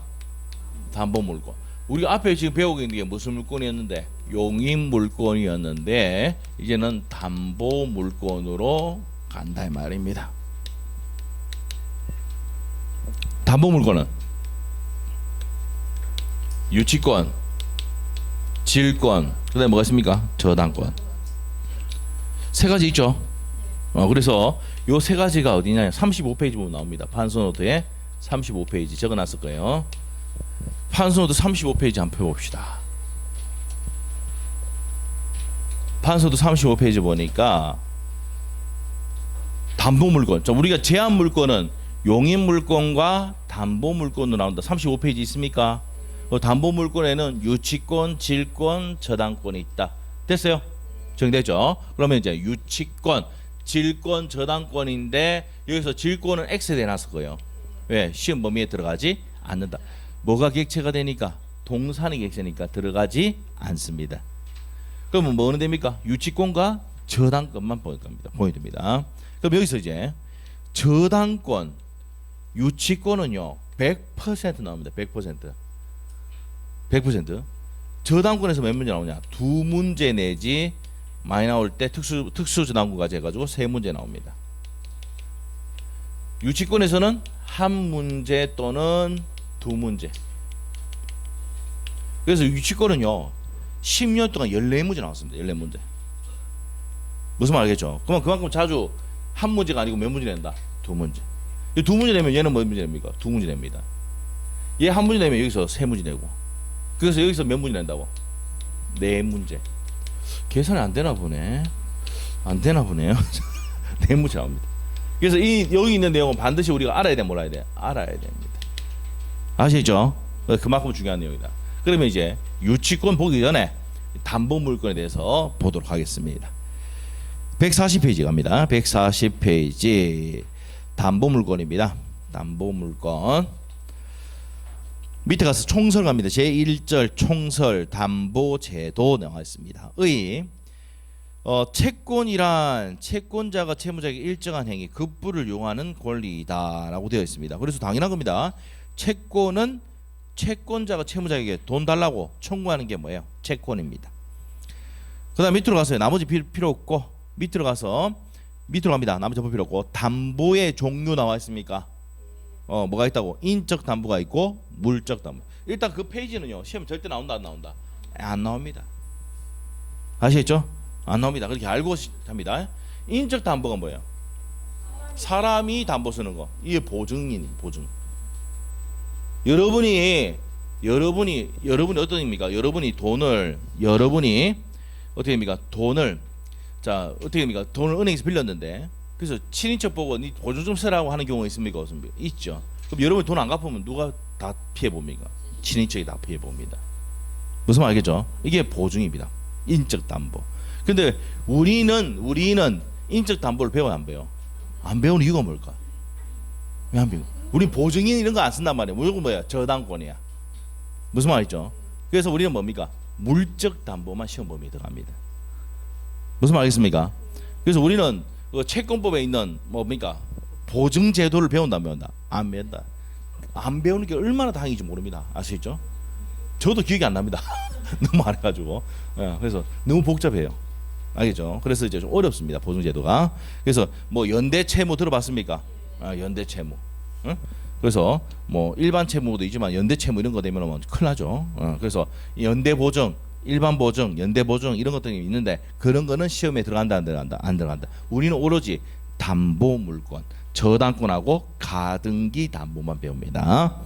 Speaker 1: 담보 물건. 우리가 앞에 지금 배우고 있는 게 무슨 물건이었는데? 용익 물건이었는데 이제는 담보 물건으로 간다 이 말입니다. 담보 물건은 유치권, 질권, 그다음에 뭐가 있습니까? 저당권. 세 가지 있죠. 그래서 요 세 가지가 어디냐? 35페이지 보면 나옵니다. 판소노트에 35페이지 적어놨을 거예요. 판소노트 35페이지 한번 펴봅시다. 판소노트 35페이지 보니까 담보 물건. 우리가 제한 물건은 용익 물건과 담보 물건으로 나온다. 35페이지 있습니까? 담보 물건에는 유치권, 질권, 저당권이 있다. 됐어요? 정되죠? 그러면 이제 유치권, 질권, 저당권인데 여기서 질권은 X에 해놨을 거예요. 왜? 시험 범위에 들어가지 않는다. 뭐가 객체가 되니까? 동산이 객체니까 들어가지 않습니다. 그러면 뭐는 됩니까? 유치권과 저당권만 보여줍니다. 그럼 여기서 이제 저당권, 유치권은요 100% 나옵니다. 100%. 저당권에서 몇 문제 나오냐? 두 문제 내지 많이 나올 때 특수 저당권까지 해가지고 세 문제 나옵니다. 유치권에서는 한 문제 또는 두 문제. 그래서 유치권은요 10년 동안 14문제 나왔습니다. 14문제. 무슨 말 알겠죠? 그만큼 자주 한 문제가 아니고 몇 문제 낸다? 두 문제. 이 두 문제 내면 얘는 몇 문제 냅니까? 두 문제 냅니다. 얘 한 문제 내면 여기서 세 문제 내고. 그래서 여기서 몇 문제 낸다고? 네 문제. 계산이 안 되나 보네요. 네 문제 나옵니다. 그래서 여기 있는 내용은 반드시 우리가 알아야 돼, 몰라야 돼? 알아야 됩니다. 아시죠? 그만큼 중요한 내용이다. 그러면 이제 유치권 보기 전에 담보 물건에 대해서 보도록 하겠습니다. 140페이지 갑니다. 140페이지 담보 물건입니다. 담보 물건 밑에 가서 총설 갑니다. 제1절 총설 담보 제도 나와 있습니다. 채권이란 채권자가 채무자에게 일정한 행위 급부를 요하는 권리이다라고 되어 있습니다. 그래서 당연한 겁니다. 채권은 채권자가 채무자에게 돈 달라고 청구하는 게 뭐예요? 채권입니다. 그다음 밑으로 가서요. 나머지 필요 없고 밑으로 갑니다. 나머지 필요 없고 담보의 종류 나와 있습니까? 뭐가 있다고? 인적 담보가 있고 물적 담보. 일단 그 페이지는요. 시험 절대 나온다 안 나온다? 안 나옵니다. 아시겠죠? 안 나옵니다. 그렇게 알고 합니다. 인적 담보가 뭐예요? 사람이 담보 쓰는 거. 이게 보증인 보증. 여러분이 어떤 입니까? 여러분이 어떻게 됩니까? 돈을 은행에서 빌렸는데 그래서 친인척 보고 니 보증 좀 쓰라고 하는 경우가 있습니까? 없습니까? 있죠. 그럼 여러분이 돈 안 갚으면 누가 다 피해 봅니까? 친인척이 다 피해 봅니다. 무슨 말 알겠죠? 이게 보증입니다. 인적 담보. 근데 우리는 인적 담보를 배워 안 배워? 안 배우는 이유가 뭘까? 왜 안 배워? 우리 보증인 이런 거 안 쓴단 말이야. 무조건 뭐야? 저당권이야. 무슨 말이죠? 그래서 우리는 뭡니까? 물적 담보만 시험 범위에 들어갑니다. 무슨 말 알겠습니까? 그래서 우리는 그 채권법에 있는 뭡니까? 보증 제도를 배운다 안 배운다? 안 배운다. 안 배우는 게 얼마나 다행인지 모릅니다. 아시죠? 저도 기억이 안 납니다. 너무 안 해가지고. 그래서 너무 복잡해요. 알겠죠? 그래서 이제 좀 어렵습니다. 보증 제도가. 그래서 뭐 연대 채무 들어봤습니까? 연대 채무. 응? 그래서 뭐 일반 채무도 있지만 연대 채무 이런 거 되면 뭐 큰일 나죠. 그래서 연대 보증, 일반 보증, 연대 보증 이런 것들이 있는데 그런 거는 시험에 들어간다 안 들어간다? 안 들어간다. 우리는 오로지 담보 물건, 저당권하고 가등기 담보만 배웁니다.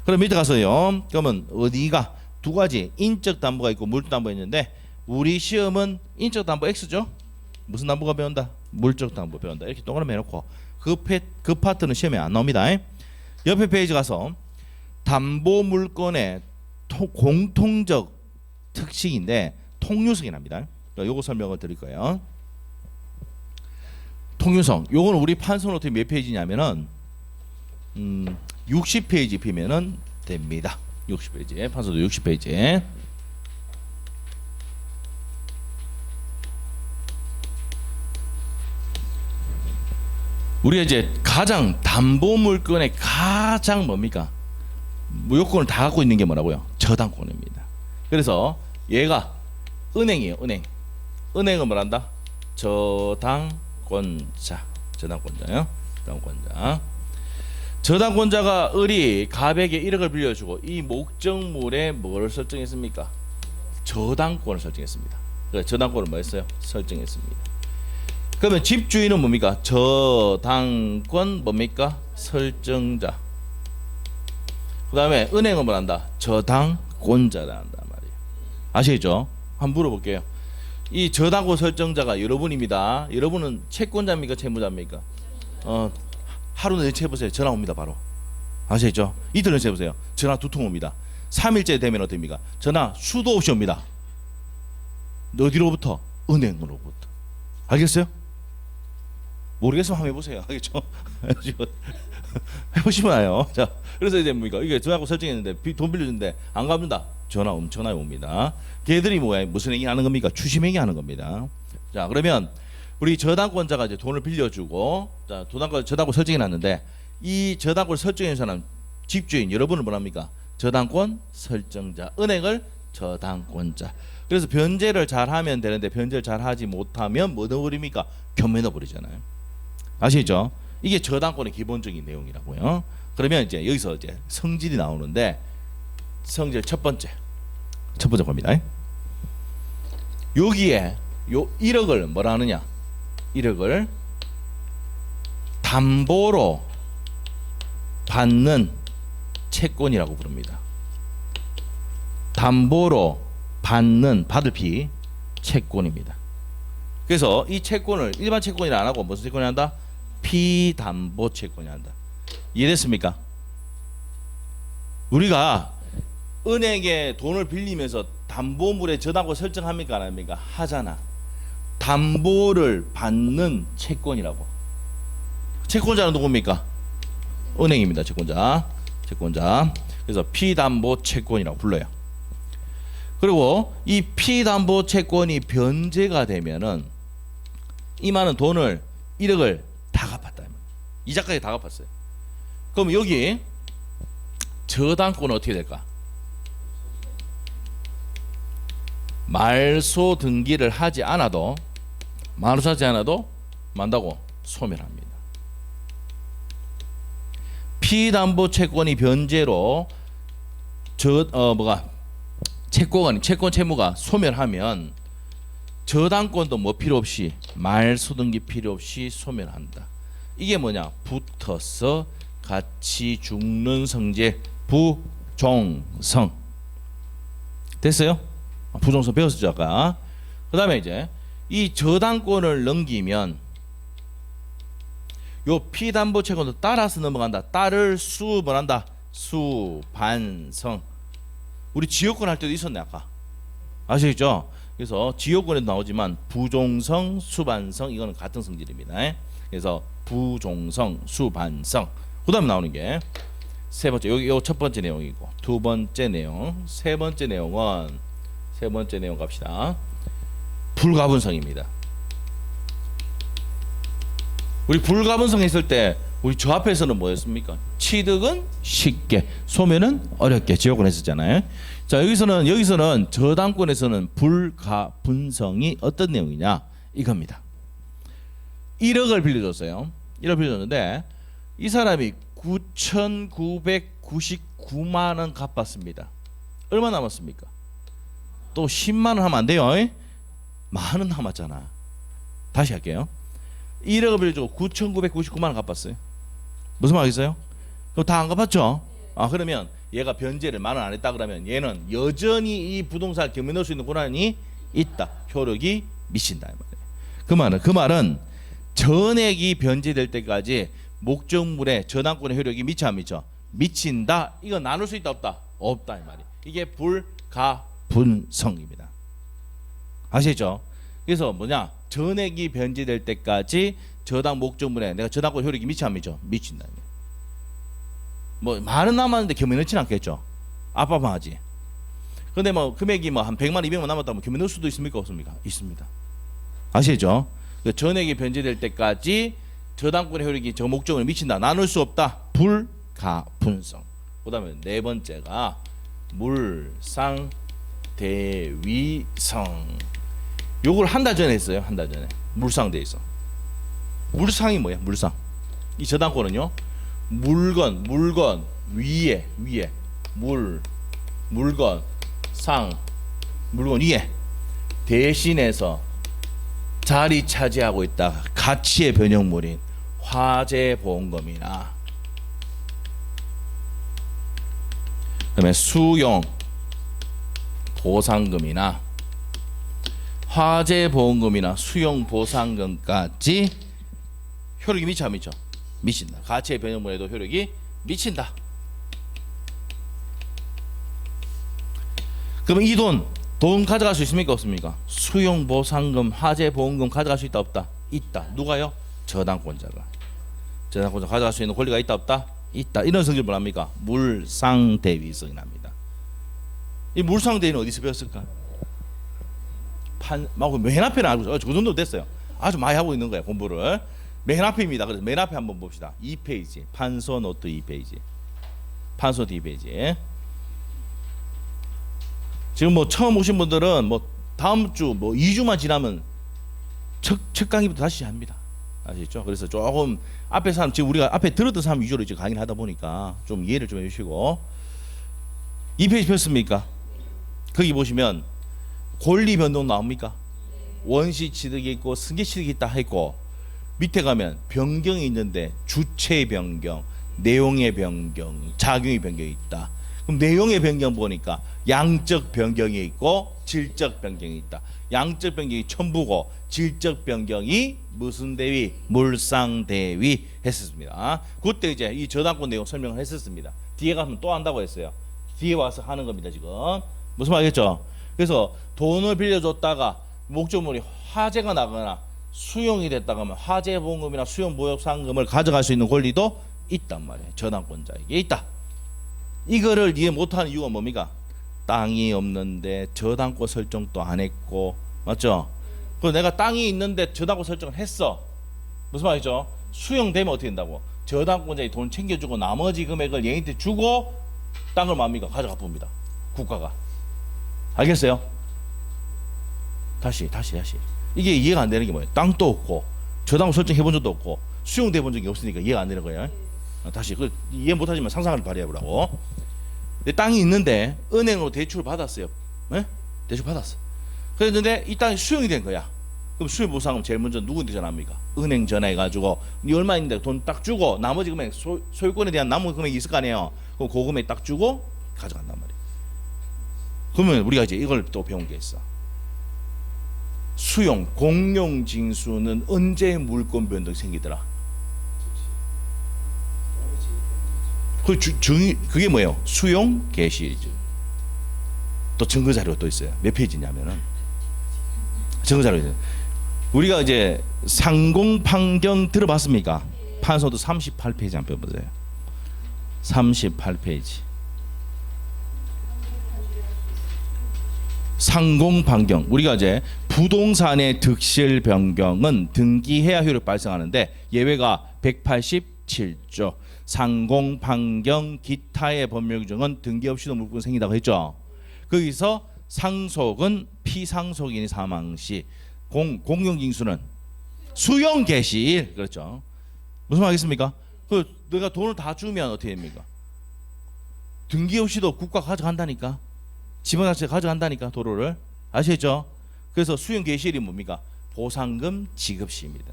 Speaker 1: 그럼 밑에 가서요. 그러면 어디가 두 가지 인적 담보가 있고 물적 담보가 있는데 우리 시험은 인적 담보 X죠. 무슨 담보가 배운다? 물적 담보 배운다. 이렇게 동그라미 해놓고 그 파트는 시험에 안 나옵니다. 옆에 페이지 가서 담보 물건의 공통적 특징인데 통유성이 납니다. 요거 설명을 드릴 거예요. 통유성. 요거는 우리 판소노트 몇 페이지냐면은 60페이지 피면은 됩니다. 60페이지. 판소노트 60페이지. 우리가 이제 가장 담보 물건의 가장 뭡니까? 무효권을 다 갖고 있는 게 뭐라고요? 저당권입니다. 그래서 얘가 은행이에요. 은행은 뭐란다? 저당권자. 저당권자가 을이 갑에게 1억을 빌려주고 이 목적물에 뭘 설정했습니까? 저당권을 설정했습니다. 그래서 저당권을 뭐 했어요? 설정했습니다. 그러면 집주인은 뭡니까? 저당권 뭡니까? 설정자. 그 다음에 은행은 뭐란다? 저당권자란다 말이에요. 아시겠죠? 한번 물어볼게요. 이 저당권 설정자가 여러분입니다. 여러분은 채권자입니까? 채무자입니까? 하루 내체 해보세요. 전화 옵니다. 바로. 아시겠죠? 이틀 내체 해보세요. 전화 2통 옵니다. 3일째 되면 어떻습니까? 전화 수도 없이 옵니다. 어디로부터? 은행으로부터. 알겠어요? 모르겠으면 한번 해보세요. 알겠죠? 해보시면 알아요. 자, 그래서 이제 뭡니까? 이게 저하고 설정했는데 돈 빌려주는데 안 갚는다. 전화 엄청나게 옵니다. 걔들이 뭐야? 무슨 행위 하는 겁니까? 추심행위 하는 겁니다. 자, 그러면 우리 저당권자가 이제 돈을 빌려주고, 자, 저당권 설정해놨는데 이 저당권 설정한 사람 집주인 여러분을 뭐랍니까? 저당권 설정자, 은행을 저당권자. 그래서 변제를 잘하면 되는데 변제를 잘하지 못하면 뭐 넣어버립니까? 겸해 넣어버리잖아요. 아시죠? 이게 저당권의 기본적인 내용이라고요. 그러면 이제 여기서 이제 성질이 나오는데 성질 첫 번째 겁니다. 여기에 요 1억을 뭐라 하느냐? 1억을 담보로 받는 채권이라고 부릅니다. 담보로 받을 피 채권입니다. 그래서 이 채권을 일반 채권이 안 하고 무슨 채권이 한다? 피담보 채권이 한다. 이해됐습니까? 우리가 은행에 돈을 빌리면서 담보물에 저당권 설정합니까? 안 합니까? 하잖아. 담보를 받는 채권이라고. 채권자는 누굽니까? 은행입니다. 채권자. 그래서 피담보 채권이라고 불러요. 그리고 이 피담보 채권이 변제가 되면은 이만한 돈을 1억을 다 갚았다. 이자까지 다 갚았어요. 그럼 여기 저당권은 어떻게 될까? 말소 등기를 하지 않아도 만다고 소멸합니다. 피담보 채권이 변제로 채권 채무가 소멸하면 저당권도 뭐 필요 없이 말소 등기 필요 없이 소멸한다. 이게 뭐냐? 붙어서 같이 죽는 성질 부종성. 됐어요? 부종성 배웠었죠 아까. 그 다음에 이제 이 저당권을 넘기면 요 피담보 채권도 따라서 넘어간다. 따를 수반한다. 수반성. 우리 지역권 할 때도 있었네 아까. 아시겠죠? 그래서 지역권에도 나오지만 부종성, 수반성 이거는 같은 성질입니다. 그래서 부종성, 수반성. 그 다음에 나오는 게 세 번째, 여기 요 첫 번째 내용이고 두 번째 내용, 세 번째 내용 갑시다. 불가분성입니다. 우리 불가분성 했을 때 우리 저 앞에서는 뭐였습니까? 취득은 쉽게, 소멸은 어렵게 지역권 했었잖아요. 자, 여기서는 저당권에서는 불가분성이 어떤 내용이냐 이겁니다. 1억을 빌려줬어요. 1억 빌려줬는데 이 사람이 9,999만 원 갚았습니다. 얼마 남았습니까? 또 10만 원 하면 안 돼요. 만 원 남았잖아. 다시 할게요. 1억을 빌려주고 9,999만 원 갚았어요. 무슨 말이겠어요? 그럼 다 안 갚았죠? 그러면 얘가 변제를 만 원 안 했다 그러면 얘는 여전히 이 부동산을 겸해 넣을 수 있는 권한이 있다. 효력이 미친다. 그 말은 전액이 변제될 때까지 목적물의 저당권의 효력이 미쳐 안 미쳐? 미친다. 이거 나눌 수 있다 없다? 없다 이 말이에요. 이게 불가분성입니다. 아시죠? 그래서 뭐냐? 전액이 변제될 때까지 저당 목적물에 내가 저당권 효력이 미쳐 안 미쳐? 미친다. 뭐 많은 남았는데 겸해 넣지는 않겠죠. 아빠만 하지. 근데 뭐 금액이 뭐 한 100만 200만 남았다면 겸해 넣을 수도 있습니까? 없습니까? 있습니다. 아시죠? 그 전액이 변제될 때까지 저당권의 효력이 저 목적을 미친다. 나눌 수 없다. 불가분성. 그다음에 네 번째가 물상대위성. 요걸 한 달 전에 했어요. 한 달 전에. 물상대위성. 물상이 뭐야? 물상. 이 저당권은요. 물건 위에 물건 위에 대신해서 자리 차지하고 있다. 가치의 변형물인 화재보험금이나 그다음에 수용 보상금이나 화재보험금이나 수용 보상금까지 효력이 미쳐 안 미쳐? 미친다. 가치의 변형물에도 효력이 미친다. 그러면 이 돈 가져갈 수 있습니까? 없습니까? 수용 보상금, 화재 보험금 가져갈 수 있다 없다? 있다. 누가요? 저당권자가. 저당권자 가져갈 수 있는 권리가 있다 없다? 있다. 이런 성질을 뭐랍니까? 물상대위성이 납니다. 이 물상대위는 어디서 배웠을까? 맨 앞에는 알고 있어요. 저 정도 됐어요. 아주 많이 하고 있는 거예요, 공부를. 맨 앞입니다. 그래서 맨 앞에 한번 봅시다. 2페이지 판서 노트 2페이지. 판서 2페이지. 지금 뭐 처음 오신 분들은 뭐 다음 주 뭐 2주만 지나면 첫 강의부터 다시 합니다. 아시죠? 그래서 조금 앞에 사람 지금 우리가 앞에 들었던 사람 위주로 이제 강의를 하다 보니까 좀 이해를 좀 해주시고. 2페이지 폈습니까? 거기 보시면 권리 변동 나옵니까? 원시 취득이 있고 승계 취득이 있다 했고, 밑에 가면 변경이 있는데 주체 변경, 내용의 변경, 작용의 변경이 있다. 그럼 내용의 변경 보니까 양적 변경이 있고 질적 변경이 있다. 양적 변경이 첨부고 질적 변경이 무슨 대위? 물상대위 했었습니다. 그때 이제 이 저당권 내용 설명을 했었습니다. 뒤에 가면 또 한다고 했어요. 뒤에 와서 하는 겁니다. 지금 무슨 말이겠죠? 그래서 돈을 빌려줬다가 목적물이 화재가 나거나 수용이 됐다가 하면 화재보험금이나 수용보역상금을 가져갈 수 있는 권리도 있단 말이에요. 저당권자에게 있다. 이거를 이해 못하는 이유가 뭡니까? 땅이 없는데 저당권 설정도 안 했고, 맞죠? 그리고 내가 땅이 있는데 저당권 설정을 했어. 무슨 말이죠? 수용되면 어떻게 된다고? 저당권자의 돈 챙겨주고 나머지 금액을 얘한테 주고 땅을 뭡니까? 가져가 봅니다. 국가가. 알겠어요? 다시. 이게 이해가 안 되는 게 뭐예요? 땅도 없고 저당권 설정해 본 적도 없고 수용돼 본 적이 없으니까 이해가 안 되는 거예요. 다시 이해 못하지만 상상을 발휘해보라고. 내 땅이 있는데 은행으로 대출을 받았어요. 네? 대출 받았어. 그랬는데 이 땅이 수용이 된 거야. 그럼 수용보상은 제일 먼저 누구한테 전화합니까? 은행 전화해가지고 네 얼마 있는데 돈 딱 주고 나머지 금액 소유권에 대한 남은 금액이 있을 거 아니에요. 그럼 그 금액 딱 주고 가져간단 말이에요. 그러면 우리가 이제 이걸 또 배운 게 있어. 수용 공용징수는 언제 물권 변동이 생기더라? 그게 뭐예요? 수용 개시일이죠. 또 증거 자료가 또 있어요. 몇 페이지냐면은 증거 자료 있어요. 우리가 이제 상공판경 들어봤습니까? 판서도 38페이지 한번 보세요. 38페이지. 상공판경. 우리가 이제 부동산의 득실 변경은 등기해야 효력 발생하는데 예외가 187조. 상공판경 기타의 법률 규정은 등기 없이도 물권 생긴다고 했죠. 거기서 상속은 피상속인이 사망 시 공용징수는 수용 개시일. 그렇죠. 무슨 말이겠습니까? 그 내가 돈을 다 주면 어떻게 됩니까? 등기 없이도 국가 가져간다니까. 지방자치가 가져간다니까 도로를. 아시겠죠? 그래서 수용 개시일이 뭡니까? 보상금 지급 시입니다.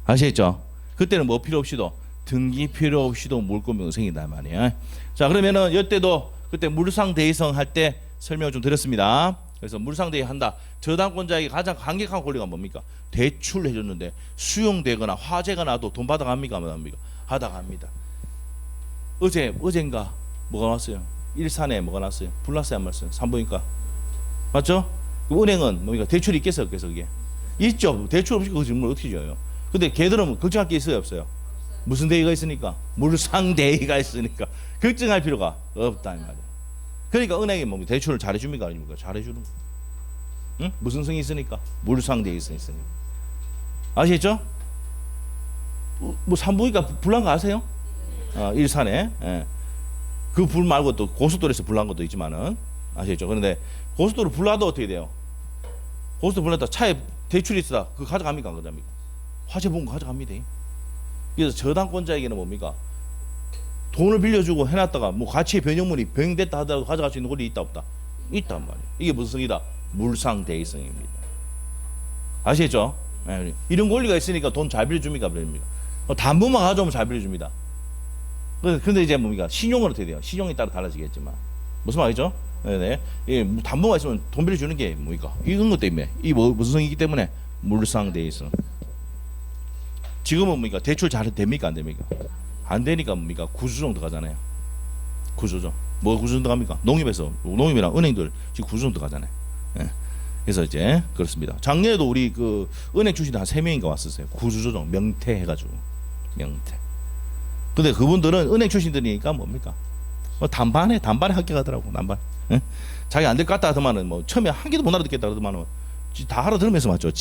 Speaker 1: 아시겠죠? 그때는 뭐 필요 없이도 등기 필요 없이도 물권 변동 생긴단 말이에요. 자, 그러면은 이때도 그때 물상대위성 할 때 설명을 좀 드렸습니다. 그래서 물상대위 한다. 저당권자에게 가장 강력한 권리가 뭡니까? 대출을 해줬는데 수용되거나 화재가 나도 돈 받아갑니까? 안 받아갑니까? 받아갑니다. 어젠가 뭐가 나왔어요? 일산에 뭐가 나왔어요? 불났어요? 안 났어요? 산부인과. 맞죠? 그 은행은 뭡니까? 대출이 있겠어요? 그래서 그게 있죠. 대출 없이 그 질문을 어떻게 줘요? 근데 걔들은 걱정할 게 있어요? 없어요? 무슨 대위가 있으니까? 물상대위가 있으니까 걱정할 필요가 없다는 말이에요. 그러니까 은행이 뭐 대출을 잘해줍니까? 아닙니까? 잘해주는 거. 응? 무슨 성이 있으니까? 물상대위 있으니까. 아시겠죠? 뭐 산부인과 불난 거 아세요? 일산에. 예. 그 불 말고 또 고속도로에서 불난 것도 있지만은 아시겠죠? 그런데 고속도로 불나도 어떻게 돼요? 고속도로 불났다 차에 대출이 있다. 그거 가져갑니까 안 가져갑니까? 화재 본 거 가져갑니다. 그래서 저당권자에게는 뭡니까? 돈을 빌려주고 해놨다가 뭐 가치의 변형물이 변형됐다 하더라도 가져갈 수 있는 권리 있다 없다? 있단 말이에요. 이게 무슨 성이다? 물상대의성입니다. 아시겠죠? 네. 이런 권리가 있으니까 돈 잘 빌려줍니까? 빌려줍니까? 담보만 가져오면 잘 빌려줍니다. 근데 이제 뭡니까? 신용은 어떻게 돼요? 신용에 따라 달라지겠지만 무슨 말이죠? 네네. 예, 담보가 있으면 돈 빌려주는 게 뭡니까? 이런 것 때문에 이 무슨 성이기 때문에 물상대의성. 지금은 뭡니까? 대출 잘 됩니까? 안 됩니까? 안 되니까 뭡니까? 구조조정 들어가잖아요. 구조조정. 뭐 구조조정 들어갑니까? 농협이랑 은행들 지금 구조조정 들어가잖아요. 예. 그래서 이제 그렇습니다. 작년에도 우리 그 은행 출신들 한 3명인가 왔었어요. 구조조정 명태 해가지고 명태. 근데 그분들은 은행 출신들이니까 뭡니까? 단반에 합격하더라고. 단반. 예? 자기 안 될 것 같다 하더만은 뭐 처음에 한 개도 못 알아듣겠다 하더만은 다 알아들으면서 맞죠.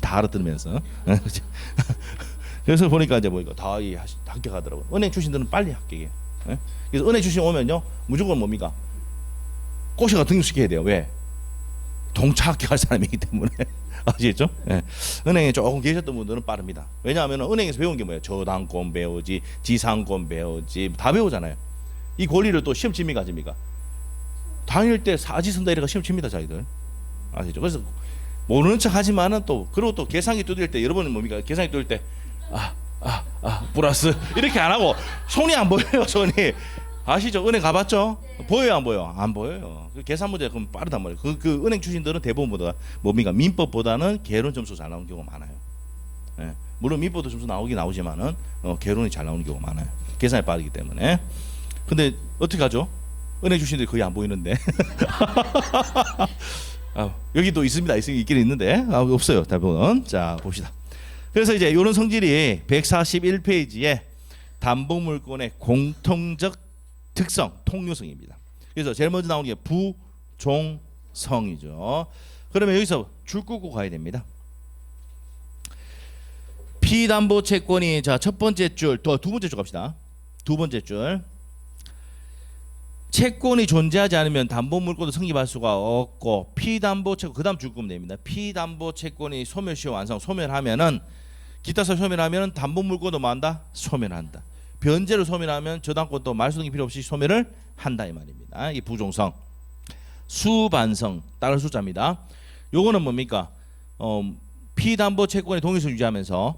Speaker 1: 다 알아들으면서. 그래서 보니까 이제 뭐니까 다 합격하더라고. 은행 출신들은 빨리 합격해요. 예? 그래서 은행 출신 오면요 무조건 뭡니까? 꼬셔가 등록시켜야 돼요. 왜? 동차 합격할 사람이기 때문에. 아시겠죠? 예. 은행에 조금 계셨던 분들은 빠릅니다. 왜냐하면 은행에서 배운 게 뭐예요? 저당권 배우지, 지상권 배우지, 다 배우잖아요. 이 권리를 또 시험 칩니까, 집니까? 다닐 때 사지선다 이래가 시험 칩니다, 자기들. 아시죠? 그래서 모르는 척 하지만은 또 그리고 또 계산기 두드릴 때 여러분은 뭡니까? 계산기 두드릴 때 플러스 이렇게 안 하고 손이 안 보여요, 손이. 아시죠? 은행 가봤죠? 보여요, 안 보여? 안 보여요. 그 계산 문제 그럼 빠르단 말이에요. 그 은행 출신들은 대부분보다 뭡니까? 민법보다는 개론 점수 잘 나오는 경우가 많아요. 예. 물론 민법도 점수 나오긴 나오지만은 개론이 잘 나오는 경우가 많아요. 계산이 빠르기 때문에. 근데 어떻게 하죠? 은행 출신들이 거의 안 보이는데. 여기도 있습니다. 있긴 있는데 없어요, 대부분. 자, 봅시다. 그래서 이제 이런 성질이 141페이지에 담보물권의 공통적 특성, 통유성입니다. 그래서 제일 먼저 나오는 게 부종성이죠. 그러면 여기서 줄 끄고 가야 됩니다. 피담보 채권이 자 첫 번째 줄, 또 두 번째 줄 갑시다. 두 번째 줄. 채권이 존재하지 않으면 담보물권도 성립할 수가 없고 피담보 채권 그다음 줄 끄면 됩니다. 피담보 채권이 소멸시효 완성 소멸하면은 기타서 소멸하면은 담보물권도 뭐한다? 소멸한다. 변제를 소멸하면 저당권도 말소등기 필요 없이 소멸을 한다 이 말입니다. 이 부종성, 수반성 따를 숫자입니다. 요거는 뭡니까? 피담보 채권의 동일성 유지하면서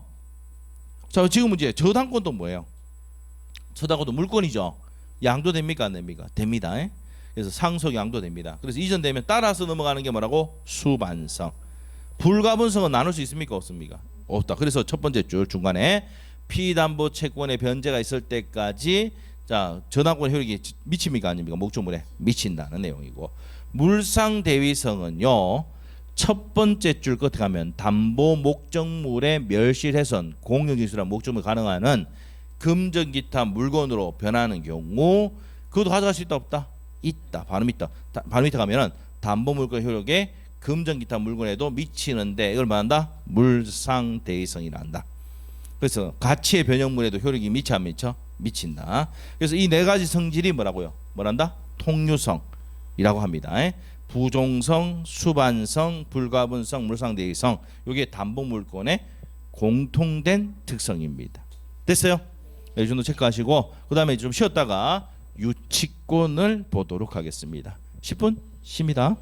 Speaker 1: 자 지금 문제 저당권도 뭐예요? 저당권도 물권이죠. 양도됩니까 안 됩니까? 됩니다. 그래서 상속 양도됩니다. 그래서 이전되면 따라서 넘어가는 게 뭐라고? 수반성. 불가분성은 나눌 수 있습니까 없습니까? 없다. 그래서 첫 번째 줄 중간에 피담보 채권의 변제가 있을 때까지 자 저당권 효력이 미칩니까 아닙니까? 목적물에 미친다는 내용이고 물상대위성은요 첫 번째 줄 끝에 가면 담보 목적물의 멸실훼손 공용진수란 목적물 가능한 금전기타 물건으로 변하는 경우 그것도 가져갈 수 있다 없다? 있다. 바로 밑에 가면은 담보물권 효력에 금전기타 물건에도 미치는데 이걸 말한다? 물상대위성이라 한다. 그래서 가치의 변형물에도 효력이 미쳐 안 미쳐? 미친다. 그래서 이 네 가지 성질이 뭐라고요? 뭐란다? 통유성이라고 합니다. 부종성, 수반성, 불가분성, 물상대위성 이게 담보물권의 공통된 특성입니다. 됐어요? 이 정도 체크하시고 그 다음에 좀 쉬었다가 유치권을 보도록 하겠습니다. 10분 쉽니다.